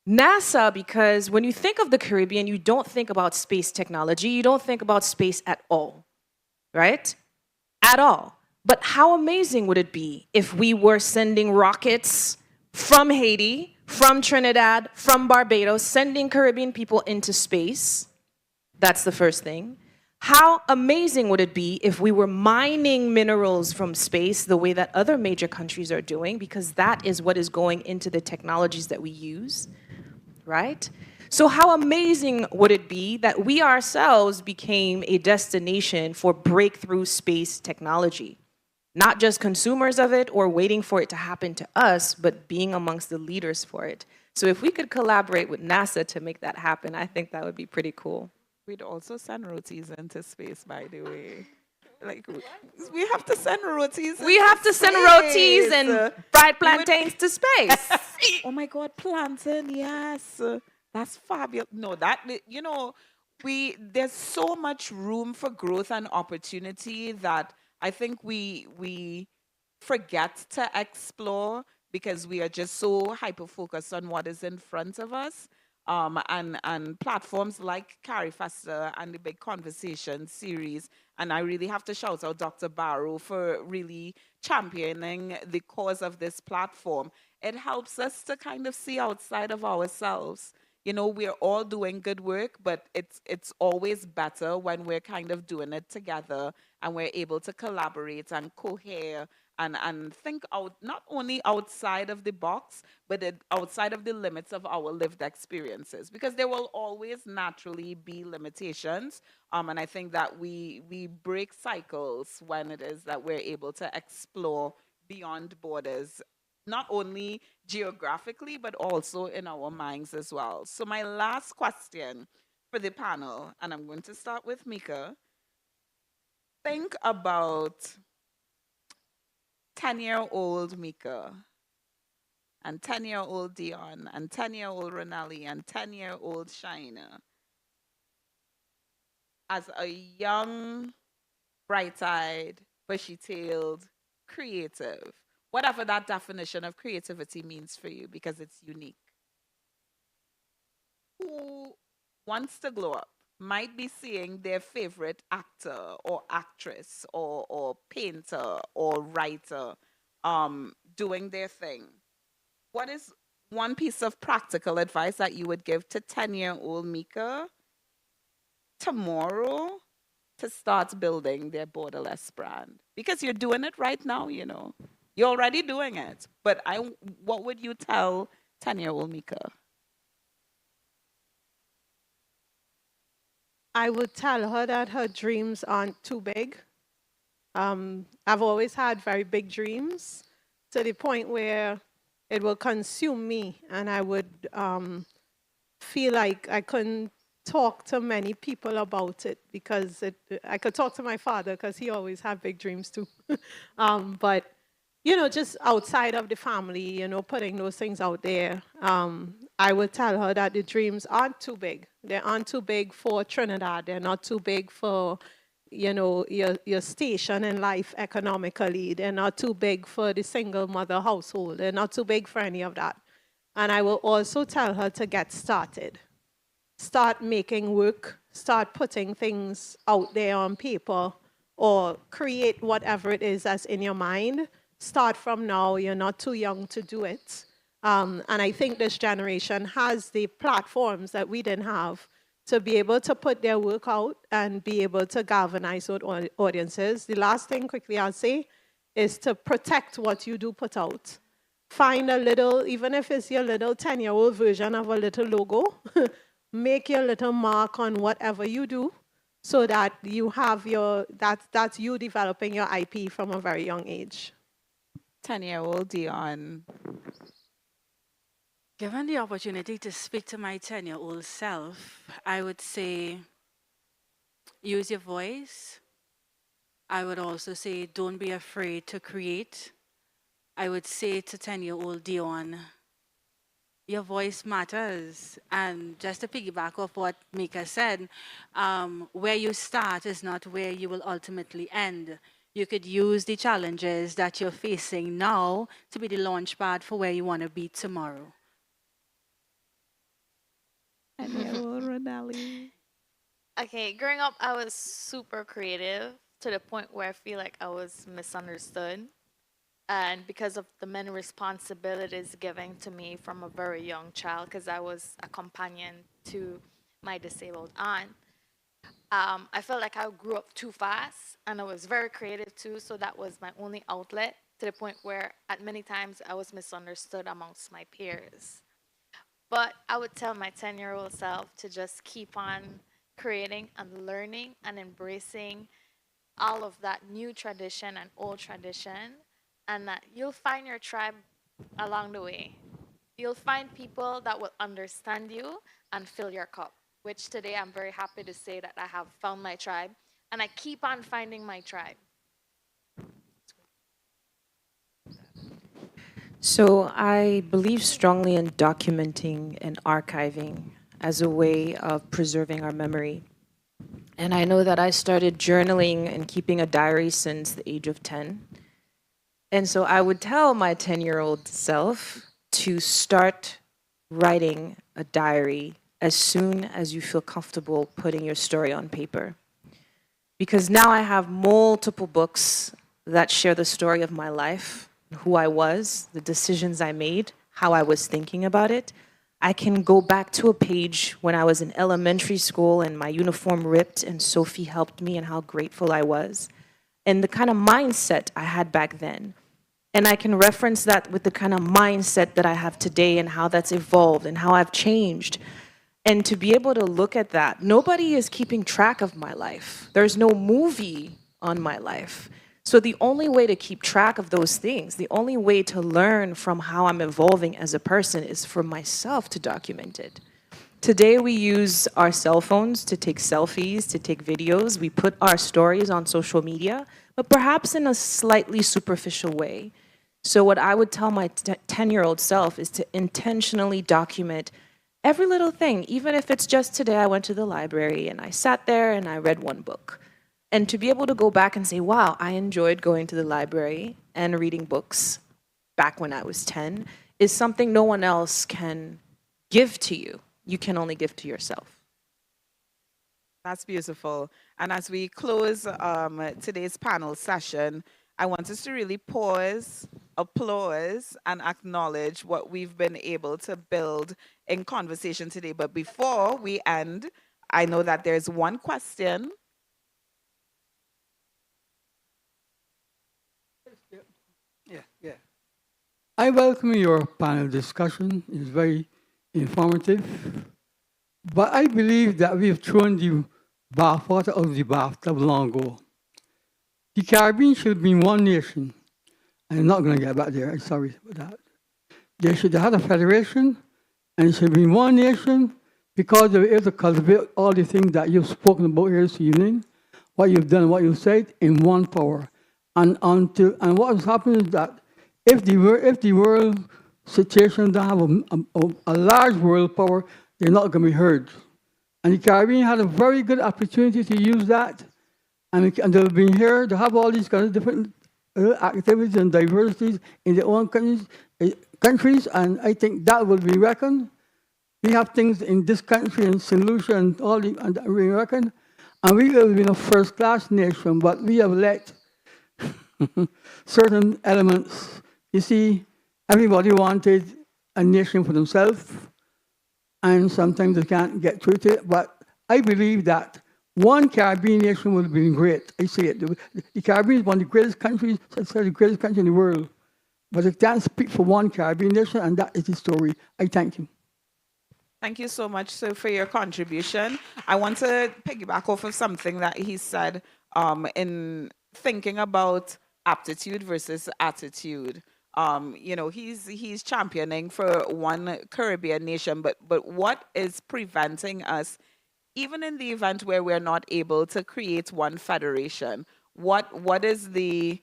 Speaker 4: NASA, because when you think of the Caribbean, you don't think about space technology. You don't think about space at all, right? At all. But how amazing would it be if we were sending rockets from Haiti, from Trinidad, from Barbados, sending Caribbean people into space? That's the first thing. How amazing would it be if we were mining minerals from space the way that other major countries are doing, because that is what is going into the technologies that we use, right? So how amazing would it be that we ourselves became a destination for breakthrough space technology? Not just consumers of it or waiting for it to happen to us, but being amongst the leaders for it. So if we could collaborate with NASA to make that happen, I think that would be pretty cool.
Speaker 5: We'd also send rotis into space, by the way. Like, we have to send rotis.
Speaker 4: We have to send rotis and fried plantains to space.
Speaker 5: Oh my God, plantain, yes. That's fabulous. No, that, you know, there's so much room for growth and opportunity that I think we forget to explore because we are just so hyper-focused on what is in front of us. And platforms like CARIFEST and the Big Conversation series. And I really have to shout out Dr. Barrow for really championing the cause of this platform. It helps us to kind of see outside of ourselves. You know, we're all doing good work, but it's always better when we're kind of doing it together and we're able to collaborate and cohere and think out, not only outside of the box, but outside of the limits of our lived experiences, because there will always naturally be limitations. And I think that we break cycles when it is that we're able to explore beyond borders, not only geographically, but also in our minds as well. So my last question for the panel, and I'm going to start with Mika. Think about 10-year-old Mika and 10-year-old Dion and 10-year-old Renali and 10-year-old Shaina as a young, bright-eyed, bushy-tailed creative, whatever that definition of creativity means for you, because it's unique, who wants to glow up, might be seeing their favorite actor or actress or painter or writer doing their thing. What is one piece of practical advice that you would give to 10-year-old Mika tomorrow to start building their borderless brand? Because you're doing it right now, you know. You're already doing it. But what would you tell 10-year-old Mika?
Speaker 1: I would tell her that her dreams aren't too big. I've always had very big dreams to the point where it will consume me, and I would feel like I couldn't talk to many people about it because I could talk to my father because he always had big dreams too. But you know, just outside of the family, you know, putting those things out there, I would tell her that the dreams aren't too big. They aren't too big for Trinidad. They're not too big for, you know, your station in life economically. They're not too big for the single mother household. They're not too big for any of that. And I will also tell her to get started. Start making work. Start putting things out there on paper or create whatever it is that's in your mind. start from now. You're not too young to do it. And I think this generation has the platforms that we didn't have to be able to put their work out and be able to galvanize audiences. The last thing quickly I'll say is to protect what you do put out. Find a little, even if it's your little 10-year-old version of a little logo, make your little mark on whatever you do so that you have that's you developing your IP from a very young age.
Speaker 5: 10-year-old Dion.
Speaker 6: Given the opportunity to speak to my 10-year-old self, I would say use your voice. I would also say don't be afraid to create. I would say to 10-year-old Dion, your voice matters. And just to piggyback off what Mika said, where you start is not where you will ultimately end. You could use the challenges that you're facing now to be the launch pad for where you want to be tomorrow.
Speaker 5: 10-year-old Ronelli.
Speaker 3: Okay, growing up, I was super creative to the point where I feel like I was misunderstood. And because of the many responsibilities given to me from a very young child, because I was a companion to my disabled aunt, I felt like I grew up too fast and I was very creative too. So that was my only outlet to the point where at many times I was misunderstood amongst my peers. But I would tell my 10-year-old self to just keep on creating and learning and embracing all of that new tradition and old tradition, and that you'll find your tribe along the way. You'll find people that will understand you and fill your cup, which today I'm very happy to say that I have found my tribe, and I keep on finding my tribe.
Speaker 4: So I believe strongly in documenting and archiving as a way of preserving our memory. And I know that I started journaling and keeping a diary since the age of 10. And so I would tell my 10-year-old self to start writing a diary as soon as you feel comfortable putting your story on paper. Because now I have multiple books that share the story of my life, who I was, the decisions I made, how I was thinking about it. I can go back to a page when I was in elementary school and my uniform ripped and Sophie helped me and how grateful I was, and the kind of mindset I had back then. And I can reference that with the kind of mindset that I have today and how that's evolved and how I've changed. And to be able to look at that, nobody is keeping track of my life. There's no movie on my life. So the only way to keep track of those things, the only way to learn from how I'm evolving as a person is for myself to document it. Today we use our cell phones to take selfies, to take videos. We put our stories on social media, but perhaps in a slightly superficial way. So what I would tell my 10-year-old self is to intentionally document every little thing, even if it's just today I went to the library and I sat there and I read one book. And to be able to go back and say, wow, I enjoyed going to the library and reading books back when I was 10 is something no one else can give to you. You can only give to yourself.
Speaker 5: That's beautiful. And as we close today's panel session, I want us to really pause, applause, and acknowledge what we've been able to build in conversation today. But before we end, I know that there's one question.
Speaker 7: Yeah. I welcome your panel discussion. It's very informative. But I believe that we have thrown the bathwater out of the bathtub long ago. The Caribbean should be one nation. I'm not going to get back there. I'm sorry about that. They should have had a federation, and it should be one nation because they were able to cultivate all the things that you've spoken about here this evening, what you've done, what you've said, in one power. And what has happened is that if the world situation don't have a large world power, they're not going to be heard. And the Caribbean had a very good opportunity to use that. And they've been here to have all these kind of different activities and diversities in their own countries, and I think that will be reckoned. We have things in this country and St. Lucia and all the, and we reckon, and we will be a first-class nation, but we have let certain elements. You see, everybody wanted a nation for themselves, and sometimes they can't get through to it. But I believe that one Caribbean nation would have been great. I say it. The Caribbean is one of the greatest countries, the greatest country in the world. But I can't speak for one Caribbean nation, and that is the story. I thank you.
Speaker 5: Thank you so much, sir, for your contribution. I want to piggyback off of something that he said in thinking about aptitude versus attitude. He's championing for one Caribbean nation, but what is preventing us, even in the event where we're not able to create one federation? What is the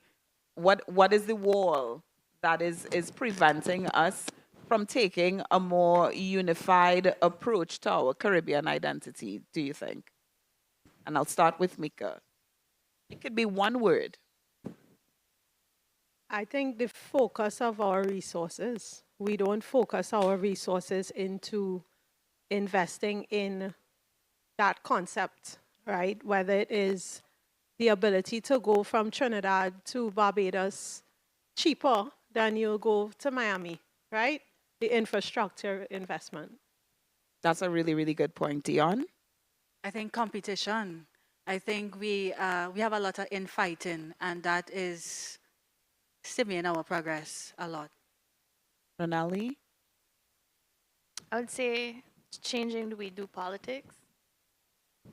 Speaker 5: wall that is preventing us from taking a more unified approach to our Caribbean identity, do you think? And I'll start with Mika. It could be one word.
Speaker 1: I think the focus of our resources. We don't focus our resources into investing in that concept, right? Whether it is the ability to go from Trinidad to Barbados cheaper than you'll go to Miami, right? The infrastructure investment.
Speaker 5: That's a really, really good point. Dion?
Speaker 6: I think competition. I think we have a lot of infighting, and that is stemming our progress a lot.
Speaker 5: Ronali?
Speaker 3: I would say it's changing the way we do politics.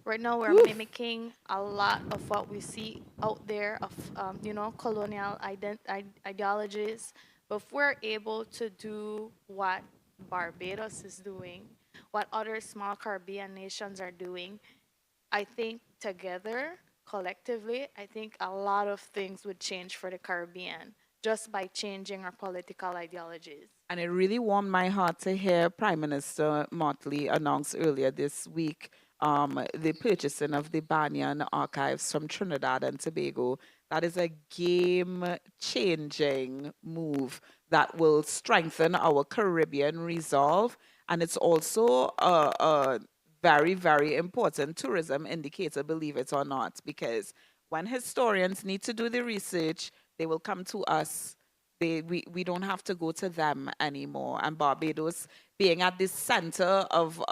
Speaker 3: Right now, we're mimicking a lot of what we see out there of, colonial ideologies. But if we're able to do what Barbados is doing, what other small Caribbean nations are doing, I think together, collectively, I think a lot of things would change for the Caribbean just by changing our political ideologies.
Speaker 5: And it really warmed my heart to hear Prime Minister Motley announce earlier this week the purchasing of the Banyan archives from Trinidad and Tobago. That is a game-changing move that will strengthen our Caribbean resolve. And it's also a very, very important tourism indicator, believe it or not, because when historians need to do the research, they will come to us. We don't have to go to them anymore. And Barbados being at the center of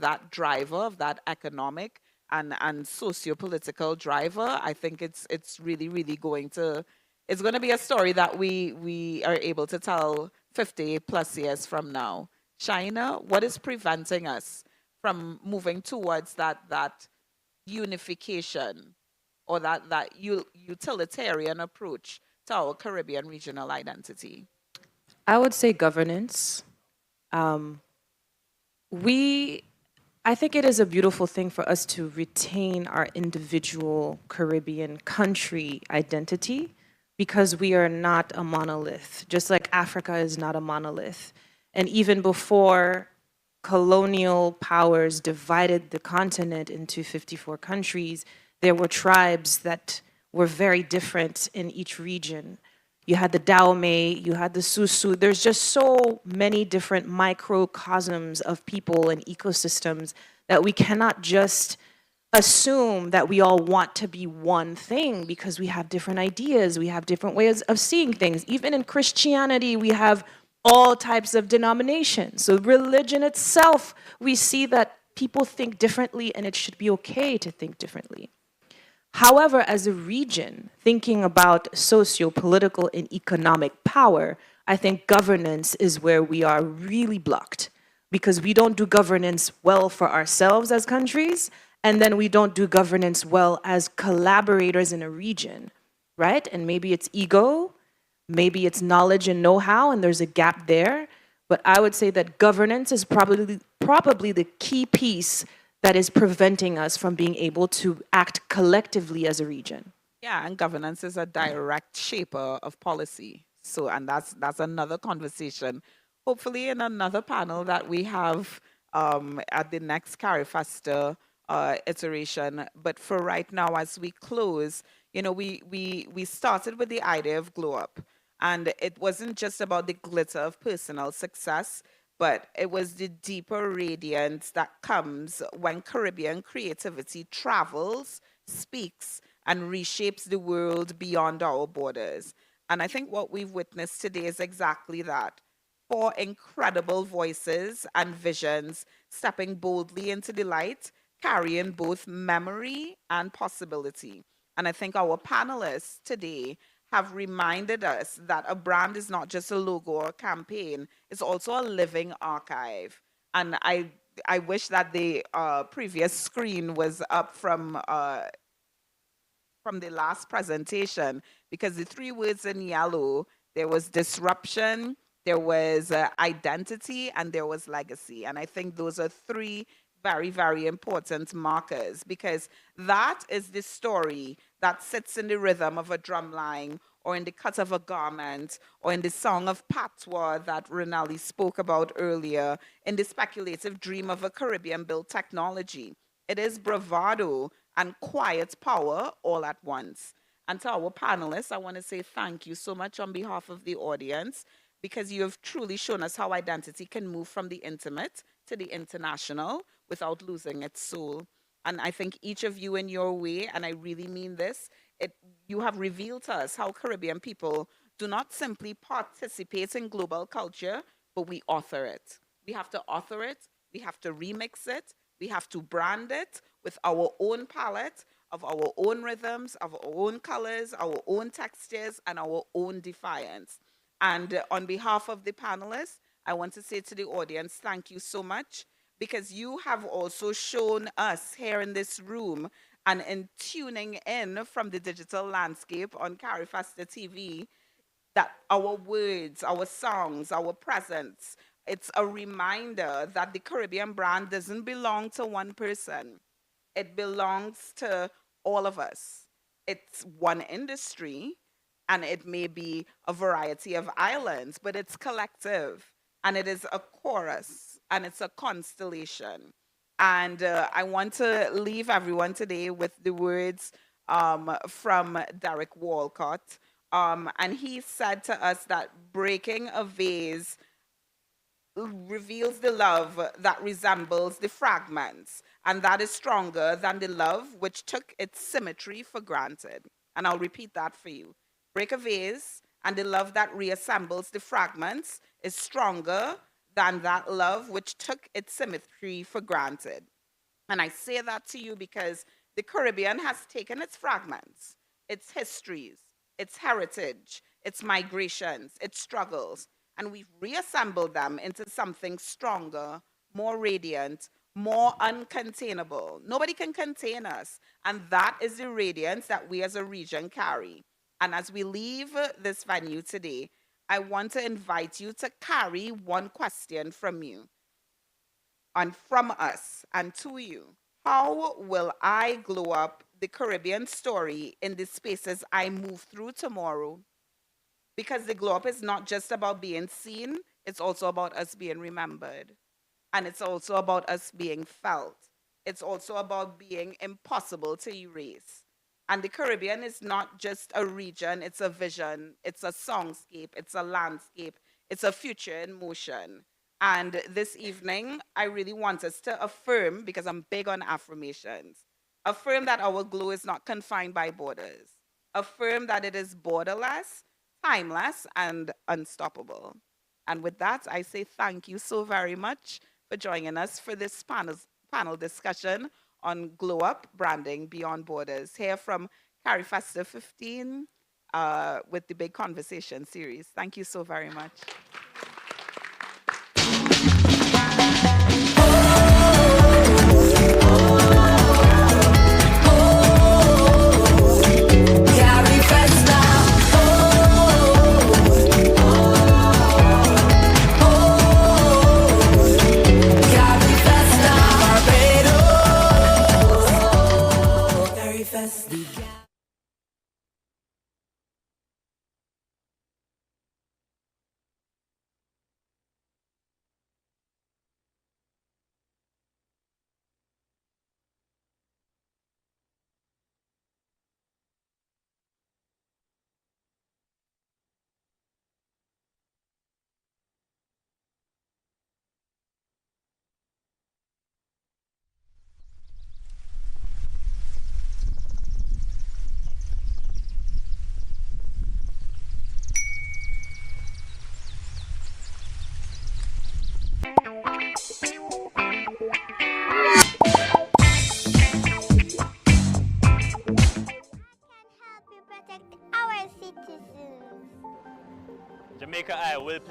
Speaker 5: that driver, of that economic and socio-political driver, I think it's really, really going to be a story that we are able to tell 50 plus years from now. China, what is preventing us from moving towards that unification or that utilitarian approach to our Caribbean regional identity?
Speaker 4: I would say governance. I think it is a beautiful thing for us to retain our individual Caribbean country identity because we are not a monolith, just like Africa is not a monolith. And even before colonial powers divided the continent into 54 countries, there were tribes that were very different in each region. You had the Dahomey, you had the Susu. There's just so many different microcosms of people and ecosystems that we cannot just assume that we all want to be one thing because we have different ideas, we have different ways of seeing things. Even in Christianity, we have all types of denominations. So religion itself, we see that people think differently and it should be okay to think differently. However, as a region, thinking about socio-political and economic power, I think governance is where we are really blocked because we don't do governance well for ourselves as countries, and then we don't do governance well as collaborators in a region, right? And maybe it's ego, maybe it's knowledge and know-how, and there's a gap there. But I would say that governance is probably the key piece that is preventing us from being able to act collectively as a region.
Speaker 5: Yeah, and governance is a direct shaper of policy. So, and that's another conversation, hopefully in another panel that we have at the next CARIFEST iteration. But for right now, as we close, we started with the idea of glow up. And it wasn't just about the glitter of personal success, but it was the deeper radiance that comes when Caribbean creativity travels, speaks, and reshapes the world beyond our borders. And I think what we've witnessed today is exactly that. Four incredible voices and visions stepping boldly into the light, carrying both memory and possibility. And I think our panelists today have reminded us that a brand is not just a logo or a campaign, it's also a living archive. And I wish that the previous screen was up from the last presentation, because the three words in yellow, there was disruption, there was identity, and there was legacy. And I think those are three very, very important markers, because that is the story that sits in the rhythm of a drum line, or in the cut of a garment, or in the song of patois that Renali spoke about earlier, in the speculative dream of a Caribbean built technology. It is bravado and quiet power all at once. And to our panelists, I want to say thank you so much on behalf of the audience, because you have truly shown us how identity can move from the intimate to the international without losing its soul. And I think each of you in your way, and I really mean this, you have revealed to us how Caribbean people do not simply participate in global culture, but we author it. We have to author it, we have to remix it, we have to brand it with our own palette of our own rhythms, of our own colors, our own textures, and our own defiance. And on behalf of the panelists, I want to say to the audience, thank you so much, because you have also shown us here in this room and in tuning in from the digital landscape on CARIFEST TV that our words, our songs, our presence, it's a reminder that the Caribbean brand doesn't belong to one person. It belongs to all of us. It's one industry, and it may be a variety of islands, but it's collective, and it is a chorus, and it's a constellation. And I want to leave everyone today with the words from Derek Walcott. And he said to us that breaking a vase reveals the love that resembles the fragments, and that is stronger than the love which took its symmetry for granted. And I'll repeat that for you. Break a vase, and the love that reassembles the fragments is stronger than that love which took its symmetry for granted. And I say that to you because the Caribbean has taken its fragments, its histories, its heritage, its migrations, its struggles, and we've reassembled them into something stronger, more radiant, more uncontainable. Nobody can contain us, and that is the radiance that we as a region carry. And as we leave this venue today, I want to invite you to carry one question from you and from us and to you. How will I glow up the Caribbean story in the spaces I move through tomorrow? Because the glow up is not just about being seen, it's also about us being remembered. And it's also about us being felt. It's also about being impossible to erase. And the Caribbean is not just a region, it's a vision, it's a songscape, it's a landscape, it's a future in motion. And this evening, I really want us to affirm, because I'm big on affirmations, affirm that our glow is not confined by borders. Affirm that it is borderless, timeless, and unstoppable. And with that, I say thank you so very much for joining us for this panel discussion on Glow Up Branding Beyond Borders, here from CARIFEST 15 with the Big Conversation series. Thank you so very much.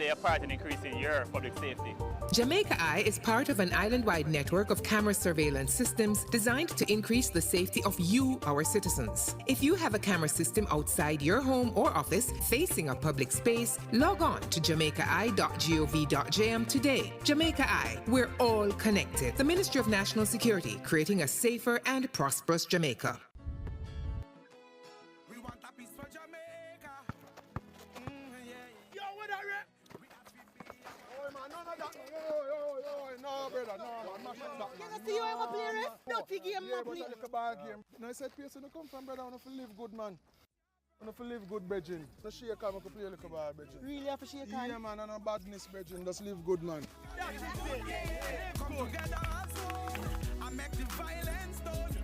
Speaker 8: play a part in increasing your public safety.
Speaker 9: Jamaica Eye is part of an island-wide network of camera surveillance systems designed to increase the safety of you, our citizens. If you have a camera system outside your home or office facing a public space, log on to jamaicaeye.gov.jm today. Jamaica Eye, we're all connected. The Ministry of National Security, creating a safer and prosperous Jamaica.
Speaker 10: We want a piece for Jamaica. Yo, what are you? Oh, man, none of that. No, brother, no, man. Mash up that, man.
Speaker 11: You see you ever play ref? Dirty game,
Speaker 10: yeah, but I like a bad game. No, I said, person, you come from, brother, I want to live good, man. I want to live good, brethren. No shake on, I can play a little bad, brethren.
Speaker 11: Really have to shake on?
Speaker 10: Yeah, man, and no badness, brethren. Just live good, man.
Speaker 11: Come together as one and make the violence done.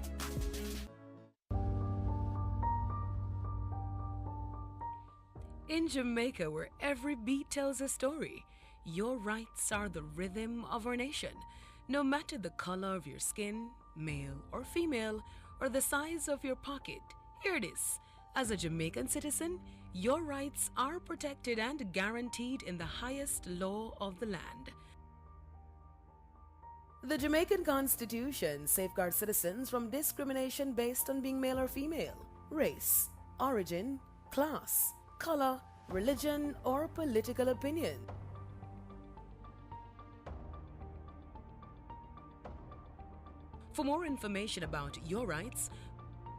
Speaker 12: In Jamaica, where every beat tells a story, your rights are the rhythm of our nation. No matter the color of your skin, male or female, or the size of your pocket, here it is. As a Jamaican citizen, your rights are protected and guaranteed in the highest law of the land.
Speaker 13: The Jamaican Constitution safeguards citizens from discrimination based on being male or female, race, origin, class, color, religion, or political opinion.
Speaker 12: For more information about your rights,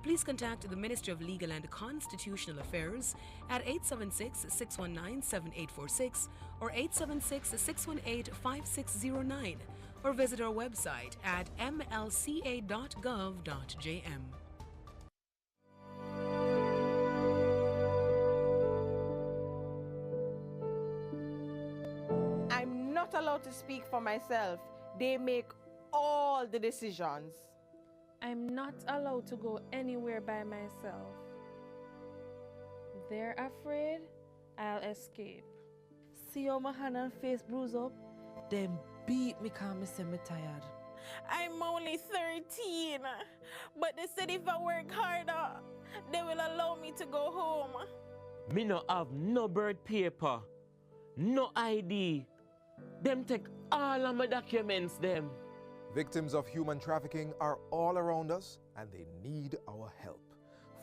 Speaker 12: please contact the Ministry of Legal and Constitutional Affairs at 876-619-7846 or 876-618-5609 or visit our website at mlca.gov.jm.
Speaker 11: I'm not allowed to speak for myself. They make all the decisions.
Speaker 14: I'm not allowed to go anywhere by myself. They're afraid I'll escape.
Speaker 11: See how my hand and face bruise up? Them beat me because me say me tired. I'm only 13, but they said if I work harder, they will allow me to go home.
Speaker 15: Me no have no birth paper, no ID. Them take all of my documents, them.
Speaker 16: Victims of human trafficking are all around us and they need our help.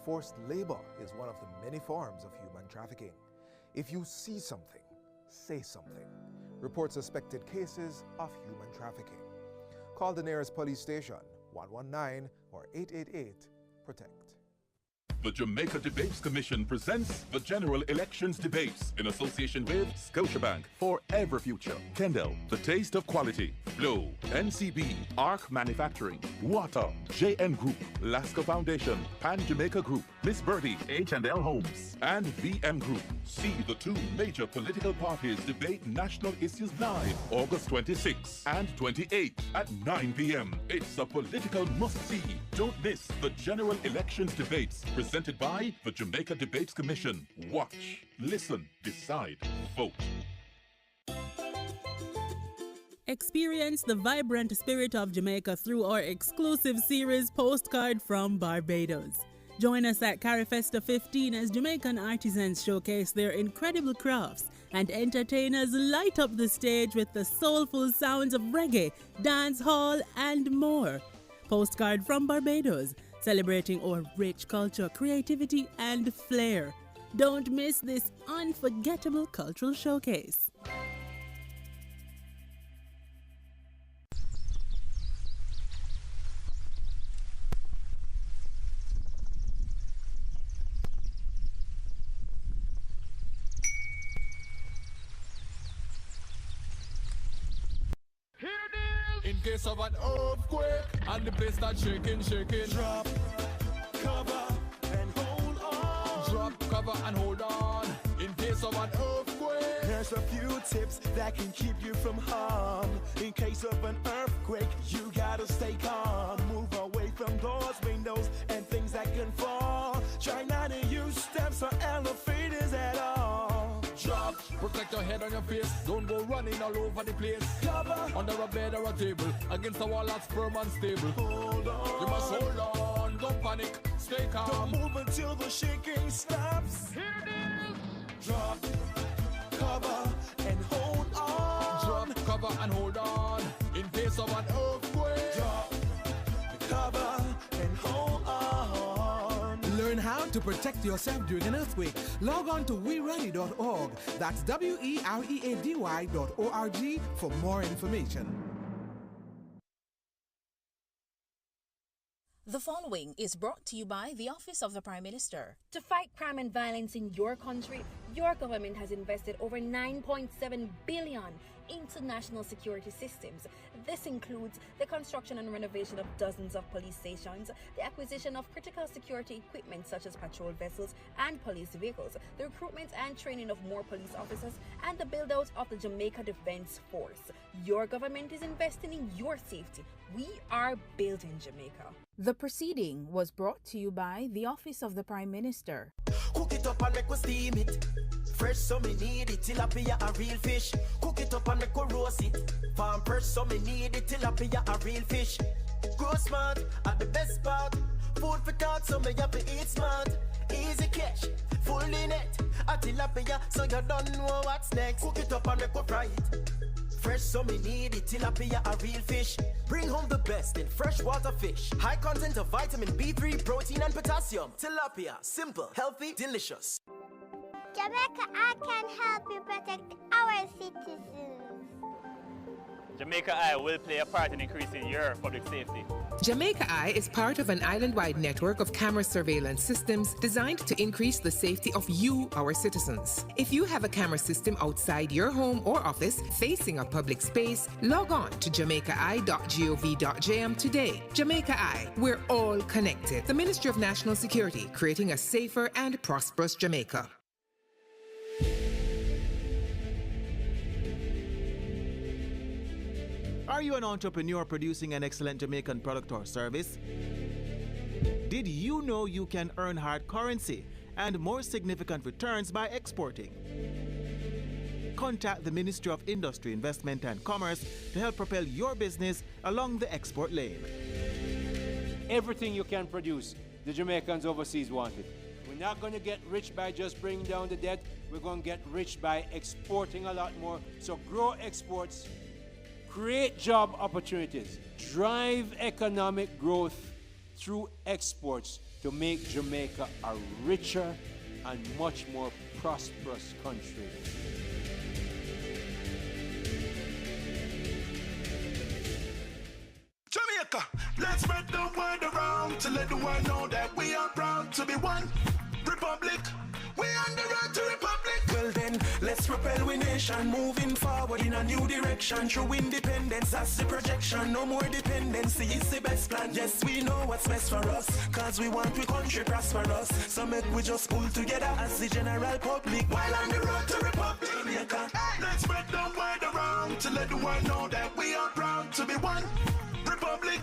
Speaker 16: Forced labor is one of the many forms of human trafficking. If you see something, say something. Report suspected cases of human trafficking. Call the nearest police station, 119 or 888-PROTECT.
Speaker 17: The Jamaica Debates Commission presents the General Elections Debates in association with Scotiabank, Forever Future, Kendall, The Taste of Quality, Flow, NCB, ARC Manufacturing, Water, JN Group, Lasco Foundation, Pan Jamaica Group, Miss Birdie, H&L Homes, and VM Group. See the two major political parties debate national issues live August 26 and 28 at 9 p.m. It's a political must-see. Don't miss the General Elections Debates presented by the Jamaica Debates Commission. Watch, listen, decide, vote.
Speaker 18: Experience the vibrant spirit of Jamaica through our exclusive series Postcard from Barbados. Join us at CARIFEST 15 as Jamaican artisans showcase their incredible crafts and entertainers light up the stage with the soulful sounds of reggae, dance hall, and more. Postcard from Barbados, celebrating our rich culture, creativity, and flair. Don't miss this unforgettable cultural showcase.
Speaker 19: In case of an earthquake and the place starts shaking. Drop, cover, and hold on. Drop, cover, and hold on. In case of an earthquake,
Speaker 20: there's a few tips that can keep you from harm. In case of an earthquake, you gotta stay calm. Move away from doors, windows, and things that can fall. Try not to use steps or elevators at all.
Speaker 19: drop. Protect your head on your face. Don't go running all over the place. Cover under a bed or a table. Against a wall that's firm and stable.
Speaker 20: Hold on.
Speaker 19: You must hold on. Don't panic. Stay calm.
Speaker 20: Don't move until the shaking stops.
Speaker 19: Here it is.
Speaker 20: Drop, cover, and hold
Speaker 19: and hold on in case of an earthquake.
Speaker 20: Drop, cover, and hold on.
Speaker 21: Learn how to protect yourself during an earthquake. Log on to weready.org. That's weready.org for more information.
Speaker 22: The following is brought to you by the Office of the Prime Minister.
Speaker 23: To fight crime and violence in your country, your government has invested over $9.7 billion into national security systems. This includes the construction and renovation of dozens of police stations, the acquisition of critical security equipment such as patrol vessels and police vehicles, the recruitment and training of more police officers, and the build-out of the Jamaica Defense Force. Your government is investing in your safety. We are building Jamaica.
Speaker 22: The proceeding was brought to you by the Office of the Prime Minister.
Speaker 20: Cook it up and make we steam it. Fresh so me need it, tilapia a real fish. Cook it up and make we roast it. Farm fresh so me need it, tilapia a real fish. Grow smart at the best part. Food for thought so me have to eat smart. Easy catch, fully net. A tilapia so you don't know what's next. Cook it up and make we fry it. Fresh so me need it, tilapia a real fish. Bring home the best in freshwater fish. High content of vitamin B3, protein and potassium. Tilapia, simple, healthy, delicious.
Speaker 24: Jamaica, I can help you protect our citizens.
Speaker 8: Jamaica Eye will play a part in increasing your public safety.
Speaker 9: Jamaica Eye is part of an island-wide network of camera surveillance systems designed to increase the safety of you, our citizens. If you have a camera system outside your home or office facing a public space, log on to jamaicaeye.gov.jm today. Jamaica Eye, we're all connected. The Ministry of National Security, creating a safer and prosperous Jamaica.
Speaker 25: Are you an entrepreneur producing an excellent Jamaican product or service? Did you know you can earn hard currency and more significant returns by exporting? Contact the Ministry of Industry, Investment and Commerce to help propel your business along the export lane.
Speaker 26: Everything you can produce, the Jamaicans overseas want it. We're not going to get rich by just bringing down the debt. We're going to get rich by exporting a lot more. So grow exports. Create job opportunities, drive economic growth through exports to make Jamaica a richer and much more prosperous country.
Speaker 20: Jamaica, let's spread the word around to let the world know that we are proud to be one republic. We on the road to republic. Well then, let's propel we nation moving forward in a new direction. True independence, that's the projection. No more dependency, it's the best plan. Yes, we know what's best for us, cause we want we country prosperous. So make we just pull together as the general public while on the road to republic. Jamaica, let's spread the word around to let the world know that we are proud to be one republic.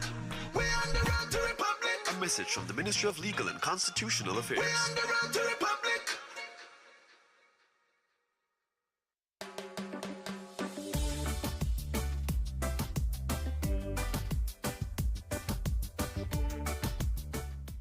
Speaker 20: We on the road to republic.
Speaker 27: A message from the Ministry of Legal and Constitutional Affairs.
Speaker 20: We on the road to republic.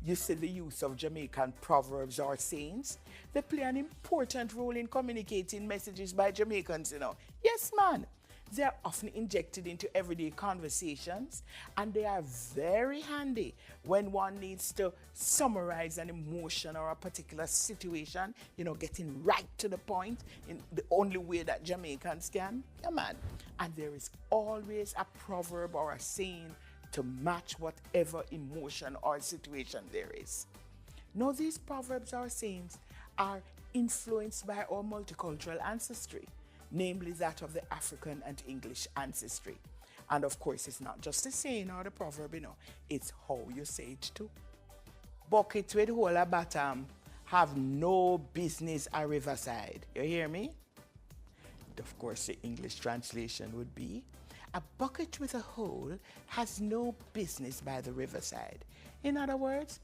Speaker 20: You see the use of Jamaican proverbs or sayings. They play an important role in communicating messages by Jamaicans, you know. Yes, man. They are often injected into everyday conversations, and they are very handy when one needs to summarize an emotion or a particular situation, you know, getting right to the point in the only way that Jamaicans can. Yeah, man. And there is always a proverb or a saying to match whatever emotion or situation there is. Now, these proverbs or sayings are influenced by our multicultural ancestry, namely that of the African and English ancestry. And of course, it's not just the saying or the proverb, you know, it's how you say it too. Bucket with hole a bottom have no business a riverside. You hear me? Of course, the English translation would be, a bucket with a hole has no business by the riverside. In other words,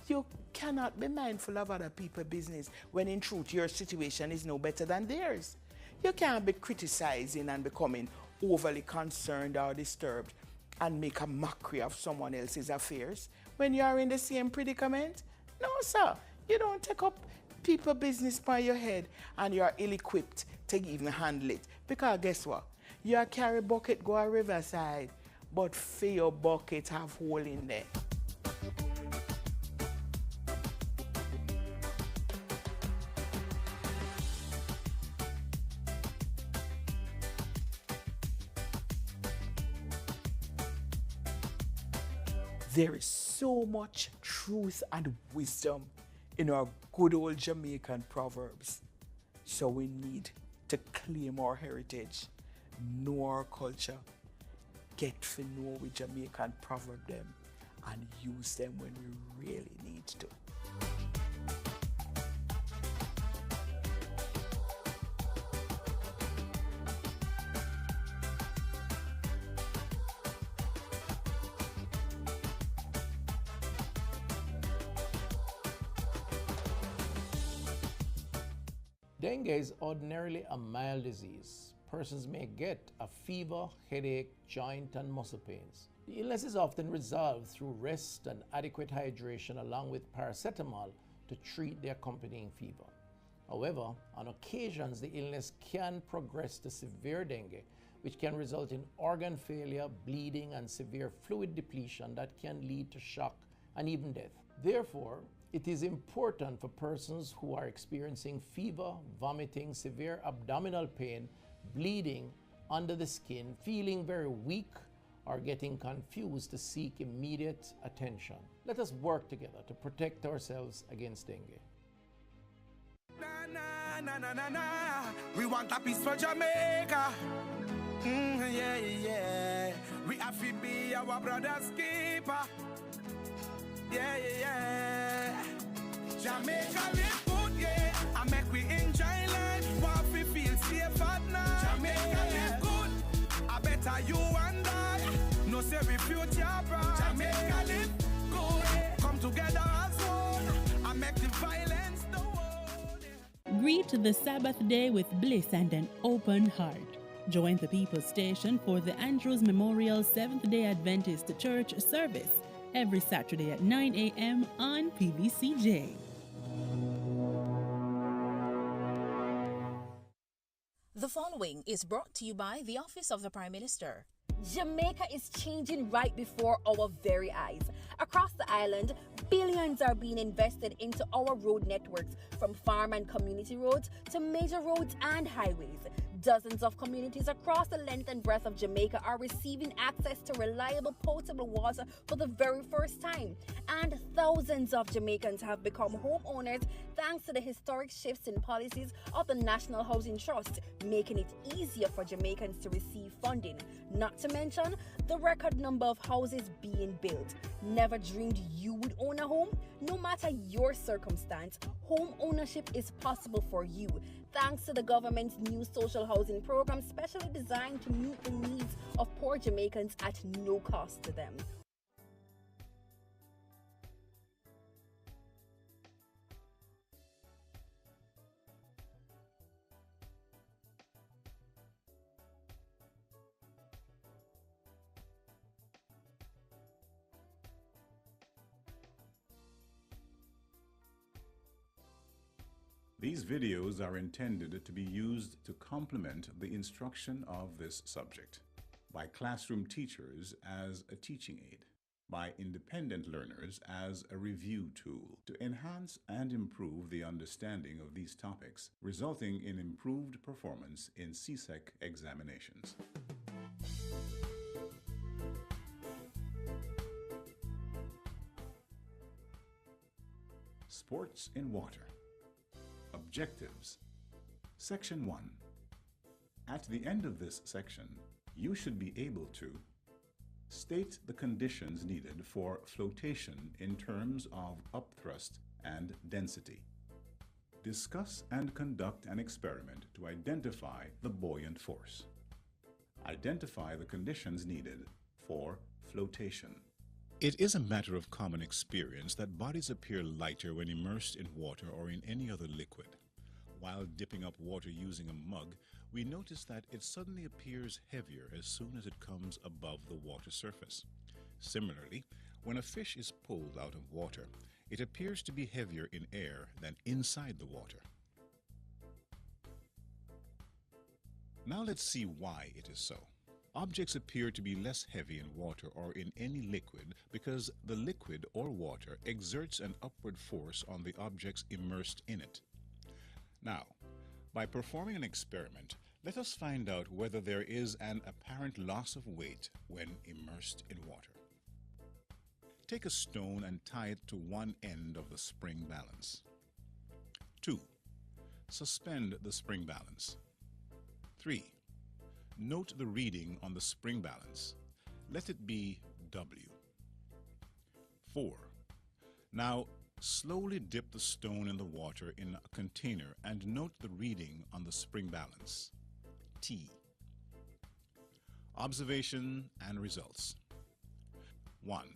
Speaker 20: you cannot be mindful of other people's business when in truth your situation is no better than theirs. You can't be criticizing and becoming overly concerned or disturbed and make a mockery of someone else's affairs when you are in the same predicament. No, sir. You don't take up people's business by your head and you are ill-equipped to even handle it. Because guess what?
Speaker 1: You carry bucket go a riverside, but for your bucket have hole in there. There is so much truth and wisdom in our good old Jamaican proverbs. So we need to claim our heritage, know our culture, get to know we Jamaican proverb them, and use them when we really need to.
Speaker 2: Dengue is ordinarily a mild disease. Persons may get a fever, headache, joint and muscle pains. The illness is often resolved through rest and adequate hydration along with paracetamol to treat the accompanying fever. However, on occasions the illness can progress to severe dengue, which can result in organ failure, bleeding and severe fluid depletion that can lead to shock and even death. Therefore, it is important for persons who are experiencing fever, vomiting, severe abdominal pain, bleeding under the skin, feeling very weak, or getting confused to seek immediate attention. Let us work together to protect ourselves against dengue.
Speaker 20: Na, na, na, na, na. We want a peace for Jamaica. Yeah, yeah. We have to be our brother's keeper. Yeah, yeah, yeah. Jamaica live good, yeah. I make we enjoy life. What we feel safe at night. Jamaica live good. I better you and I. No say we future bright. Jamaica live good. Come together as one. I make the violence the world.
Speaker 18: Greet the Sabbath day with bliss and an open heart. Join the People's Station for the Andrews Memorial Seventh-day Adventist Church service every Saturday at 9 a.m. on PBCJ.
Speaker 22: The following is brought to you by the Office of the Prime Minister.
Speaker 23: Jamaica is changing right before our very eyes. Across the island, billions are being invested into our road networks, from farm and community roads to major roads and highways. Dozens of communities across the length and breadth of Jamaica are receiving access to reliable potable water for the very first time. And thousands of Jamaicans have become homeowners thanks to the historic shifts in policies of the National Housing Trust, making it easier for Jamaicans to receive funding. Not to mention the record number of houses being built. Never dreamed you would own a home? No matter your circumstance, home ownership is possible for you, thanks to the government's new social housing program specially designed to meet the needs of poor Jamaicans at no cost to them.
Speaker 3: These videos are intended to be used to complement the instruction of this subject, by classroom teachers as a teaching aid, by independent learners as a review tool, to enhance and improve the understanding of these topics, resulting in improved performance in CSEC examinations. Sports in water. Objectives. Section 1. At the end of this section, you should be able to state the conditions needed for flotation in terms of upthrust and density. Discuss and conduct an experiment to identify the buoyant force. Identify the conditions needed for flotation. It is a matter of common experience that bodies appear lighter when immersed in water or in any other liquid. While dipping up water using a mug, we notice that it suddenly appears heavier as soon as it comes above the water surface. Similarly, when a fish is pulled out of water, it appears to be heavier in air than inside the water. Now let's see why it is so. Objects appear to be less heavy in water or in any liquid because the liquid or water exerts an upward force on the objects immersed in it. Now, by performing an experiment, let us find out whether there is an apparent loss of weight when immersed in water. Take a stone and tie it to one end of the spring balance. 2. Suspend the spring balance. 3. Note the reading on the spring balance. Let it be W. 4. Now, slowly dip the stone in the water in a container and note the reading on the spring balance. T. Observation and results. 1.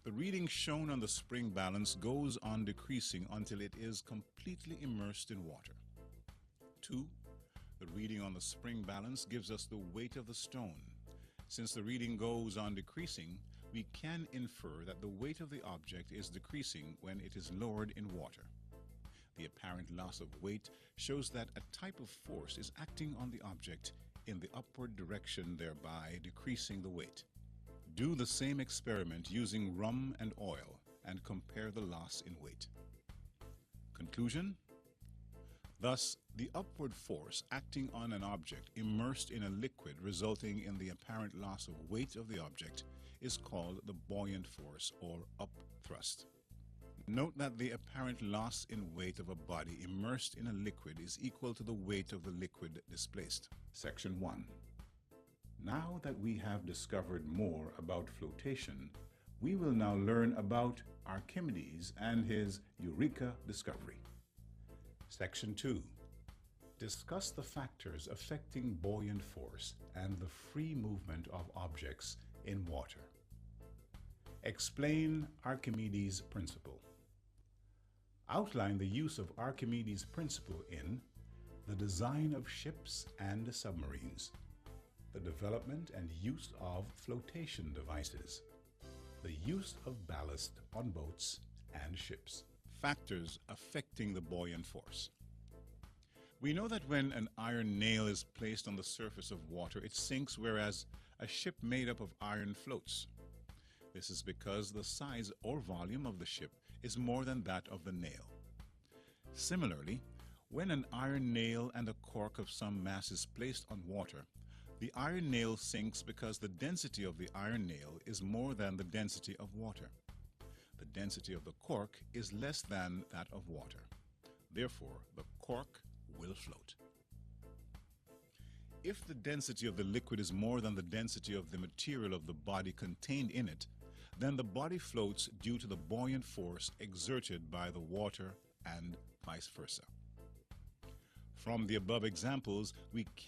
Speaker 3: The reading shown on the spring balance goes on decreasing until it is completely immersed in water. 2. The reading on the spring balance gives us the weight of the stone. Since the reading goes on decreasing, we can infer that the weight of the object is decreasing when it is lowered in water. The apparent loss of weight shows that a type of force is acting on the object in the upward direction, thereby decreasing the weight. Do the same experiment using rum and oil and compare the loss in weight. Conclusion? Thus, the upward force acting on an object immersed in a liquid resulting in the apparent loss of weight of the object is called the buoyant force or upthrust. Note that the apparent loss in weight of a body immersed in a liquid is equal to the weight of the liquid displaced. Section 1. Now that we have discovered more about flotation, we will now learn about Archimedes and his Eureka discovery. Section 2. Discuss the factors affecting buoyant force and the free movement of objects in water. Explain Archimedes' principle. Outline the use of Archimedes' principle in the design of ships and submarines, the development and use of flotation devices, the use of ballast on boats and ships. Factors affecting the buoyant force. We know that when an iron nail is placed on the surface of water, it sinks, whereas a ship made up of iron floats. This is because the size or volume of the ship is more than that of the nail. Similarly, when an iron nail and a cork of some mass is placed on water, the iron nail sinks because the density of the iron nail is more than the density of water. The density of the cork is less than that of water. Therefore, the cork will float. If the density of the liquid is more than the density of the material of the body contained in it, then the body floats due to the buoyant force exerted by the water and vice versa. From the above examples, we can